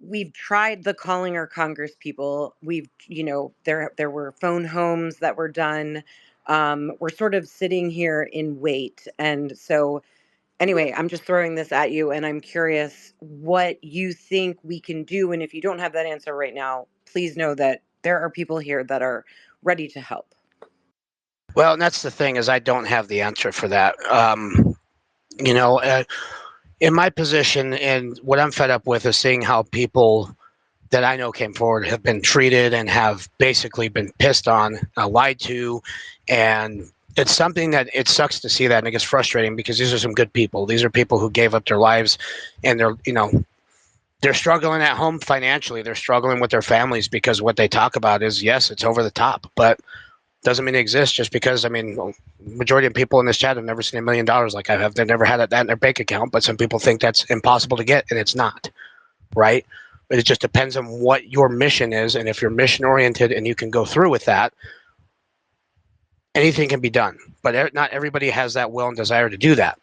[SPEAKER 7] We've tried the calling our Congress people. There were phone homes that were done. We're sort of sitting here in wait. And so anyway, I'm just throwing this at you, and I'm curious what you think we can do. And if you don't have that answer right now, please know that there are people here that are ready to help.
[SPEAKER 2] Well, and that's the thing is I don't have the answer for that. You know, uh, in my position, and what I'm fed up with is seeing how people that I know came forward have been treated and have basically been pissed on, lied to, and it's something that it sucks to see that, and it gets frustrating because these are some good people. These are people who gave up their lives, and they're struggling at home financially. They're struggling with their families because what they talk about is, yes, it's over the top, but doesn't mean it exists just because, majority of people in this chat have never seen $1 million like I have. They've never had that in their bank account, but some people think that's impossible to get, and it's not, right? But it just depends on what your mission is, and if you're mission oriented and you can go through with that, anything can be done. But not everybody has that will and desire to do that.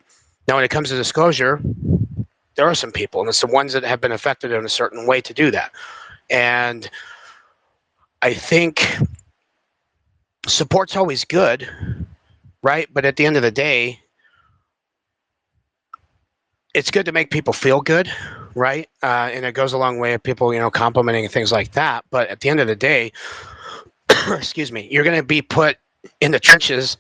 [SPEAKER 2] Now, when it comes to disclosure, there are some people, and it's the ones that have been affected in a certain way to do that. And I think support's always good, right? But at the end of the day, it's good to make people feel good, right? And it goes a long way of people, complimenting and things like that. But at the end of the day, excuse me, you're going to be put in the trenches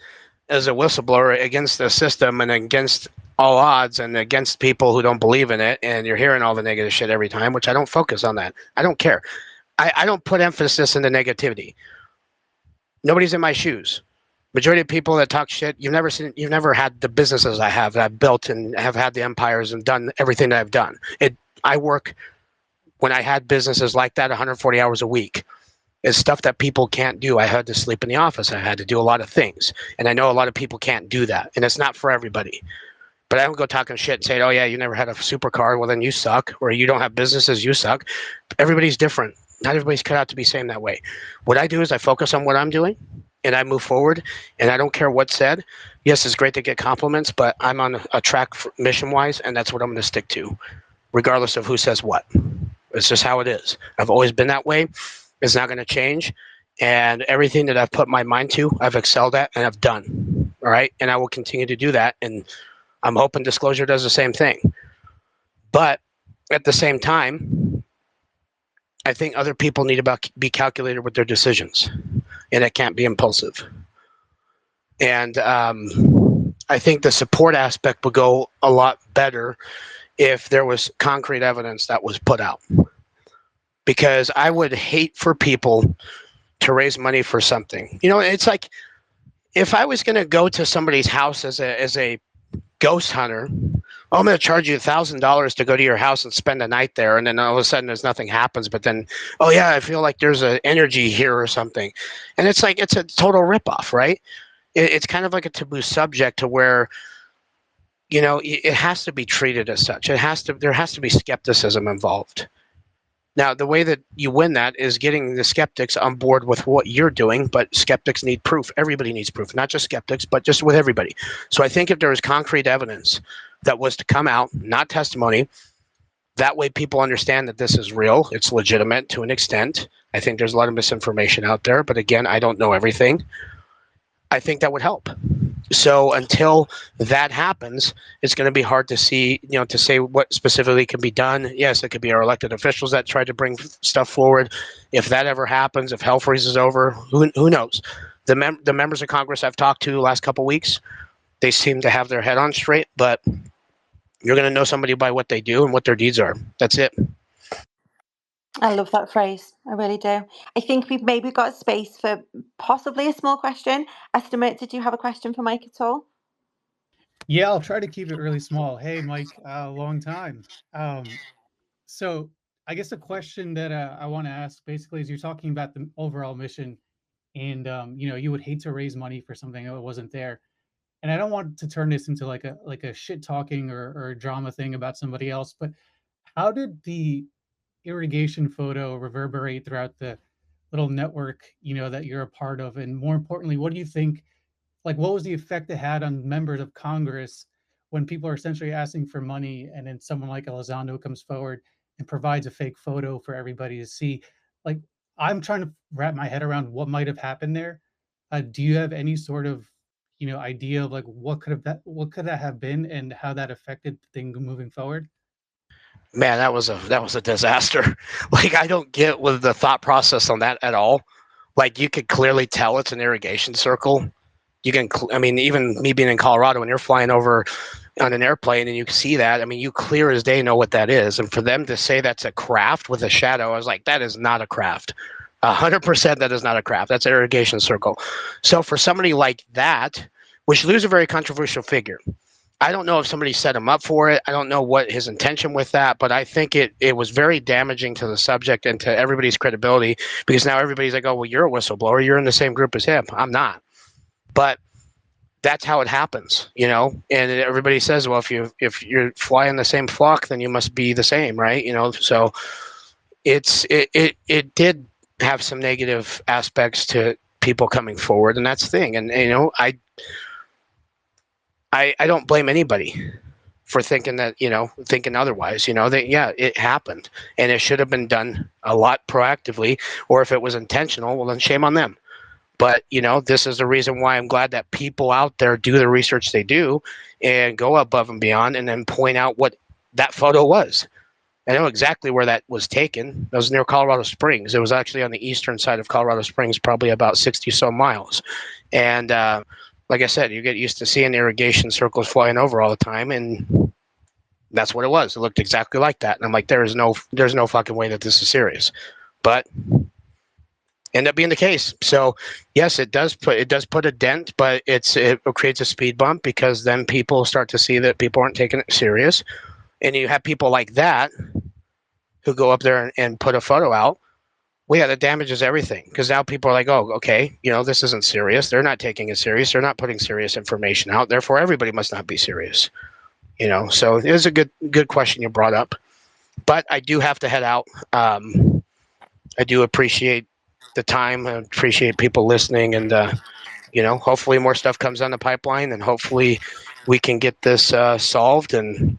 [SPEAKER 2] as a whistleblower against the system and against all odds and against people who don't believe in it. And you're hearing all the negative shit every time, which I don't focus on that. I don't care. I don't put emphasis in the negativity. Nobody's in my shoes. Majority of people that talk shit, you've never had the businesses I have that I've built and have had the empires and done everything that I've done. I work when I had businesses like that 140 hours a week. It's stuff that people can't do. I had to sleep in the office. I had to do a lot of things. And I know a lot of people can't do that. And it's not for everybody. But I don't go talking shit and say, oh, yeah, you never had a supercar. Well, then you suck. Or you don't have businesses. You suck. Everybody's different. Not everybody's cut out to be same that way. What I do is I focus on what I'm doing and I move forward. And I don't care what's said. Yes, it's great to get compliments, but I'm on a track mission-wise, and that's what I'm going to stick to, regardless of who says what. It's just how it is. I've always been that way. It's not going to change. And everything that I've put my mind to, I've excelled at and I've done. All right. And I will continue to do that. And I'm hoping disclosure does the same thing. But at the same time, I think other people need to be calculated with their decisions. and it can't be impulsive. And I think the support aspect would go a lot better if there was concrete evidence that was put out. Because I would hate for people to raise money for something. You know, it's like if I was going to go to somebody's house as a ghost hunter, I'm going to charge you $1,000 to go to your house and spend a night there, and then all of a sudden there's nothing happens. But then, oh yeah, I feel like there's an energy here or something, and it's like it's a total ripoff, right? It's kind of like a taboo subject to where, you know, it has to be treated as such. There has to be skepticism involved. Now, the way that you win that is getting the skeptics on board with what you're doing, but skeptics need proof. Everybody needs proof, not just skeptics, but just with everybody. So I think if there was concrete evidence that was to come out, not testimony, that way people understand that this is real, it's legitimate to an extent. I think there's a lot of misinformation out there, but again, I don't know everything. I think that would help. So until that happens, it's going to be hard to see, you know, to say what specifically can be done. Yes, it could be our elected officials that try to bring stuff forward. If that ever happens, if hell freezes over, who knows? The members of Congress I've talked to the last couple of weeks, they seem to have their head on straight, but you're going to know somebody by what they do and what their deeds are. That's it.
[SPEAKER 1] I love that phrase. I really do. I think we've maybe got space for possibly a small question. Estimate, did you have a question for Mike at all?
[SPEAKER 8] Yeah, I'll try to keep it really small. Hey, Mike, long time. So I guess the question that I want to ask basically is you're talking about the overall mission, and you know, you would hate to raise money for something that wasn't there. And I don't want to turn this into like a shit talking or a drama thing about somebody else, but how did the irrigation photo reverberate throughout the little network, you know, that you're a part of? And more importantly, what do you think, like, what was the effect it had on members of Congress when people are essentially asking for money and then someone like Elizondo comes forward and provides a fake photo for everybody to see? Like, I'm trying to wrap my head around what might have happened there. Do you have any sort of, you know, idea of like what could that have been and how that affected the thing moving forward?
[SPEAKER 2] Man, that was a disaster. Like, I don't get with the thought process on that at all. Like, you could clearly tell it's an irrigation circle. You can, I mean, even me being in Colorado, when you're flying over on an airplane and you see that, I mean, you clear as day know what that is. And for them to say that's a craft with a shadow, I was like, that is not a craft. 100% that is not a craft. That's an irrigation circle. So for somebody like that, which Lou's a very controversial figure. I don't know if somebody set him up for it. I don't know what his intention with that, but I think it was very damaging to the subject and to everybody's credibility, because now everybody's like, oh, well, you're a whistleblower. You're in the same group as him. I'm not. But that's how it happens, you know. And everybody says, well, if you're flying the same flock, then you must be the same, right? You know, so it did have some negative aspects to people coming forward, and that's the thing. And you know, I don't blame anybody for thinking that, you know, thinking otherwise. You know, that yeah, it happened, and it should have been done a lot proactively. Or if it was intentional, well, then shame on them. But, you know, this is the reason why I'm glad that people out there do the research they do and go above and beyond and then point out what that photo was. I know exactly where that was taken. That was near Colorado Springs. It was actually on the eastern side of Colorado Springs, probably about 60 so miles. And like I said, you get used to seeing irrigation circles flying over all the time, and that's what it was. It looked exactly like that. And I'm like, there's no fucking way that this is serious. But end up being the case. So yes, it does put a dent, but it creates a speed bump, because then people start to see that people aren't taking it serious. And you have people like that who go up there and put a photo out. Well, yeah, that damages everything, because now people are like, oh, okay, you know, this isn't serious. They're not taking it serious. They're not putting serious information out. Therefore, everybody must not be serious. You know, so it is a good question you brought up. But I do have to head out. I do appreciate the time. I appreciate people listening, and you know, hopefully more stuff comes on the pipeline, and hopefully we can get this solved, and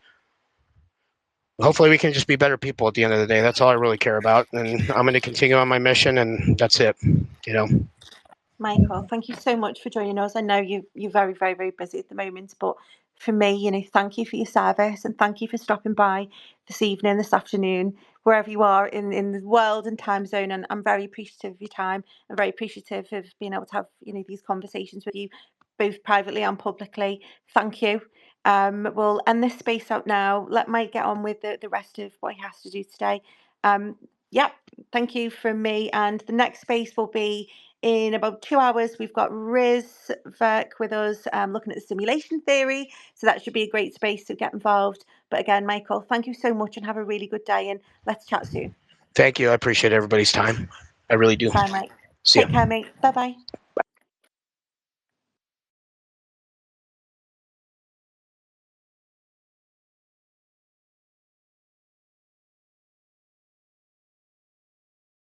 [SPEAKER 2] hopefully we can just be better people at the end of the day. That's all I really care about, and I'm going to continue on my mission, and that's it. You know.
[SPEAKER 1] Michael, thank you so much for joining us. I know you're very, very, very busy at the moment, but from me, you know, thank you for your service and thank you for stopping by this evening, this afternoon, wherever you are in the world and time zone. And I'm very appreciative of your time. I'm very appreciative of being able to have, you know, these conversations with you, both privately and publicly. Thank you. We'll end this space out now. Let Mike get on with the rest of what he has to do today. Yep, thank you from me. And the next space will be in about 2 hours. We've got Riz Verk with us looking at the simulation theory. So that should be a great space to get involved. But again, Michael, thank you so much and have a really good day. And let's chat soon.
[SPEAKER 2] Thank you. I appreciate everybody's time. I really do.
[SPEAKER 1] Bye, Mike.
[SPEAKER 2] See ya.
[SPEAKER 1] Take care, mate. Bye-bye.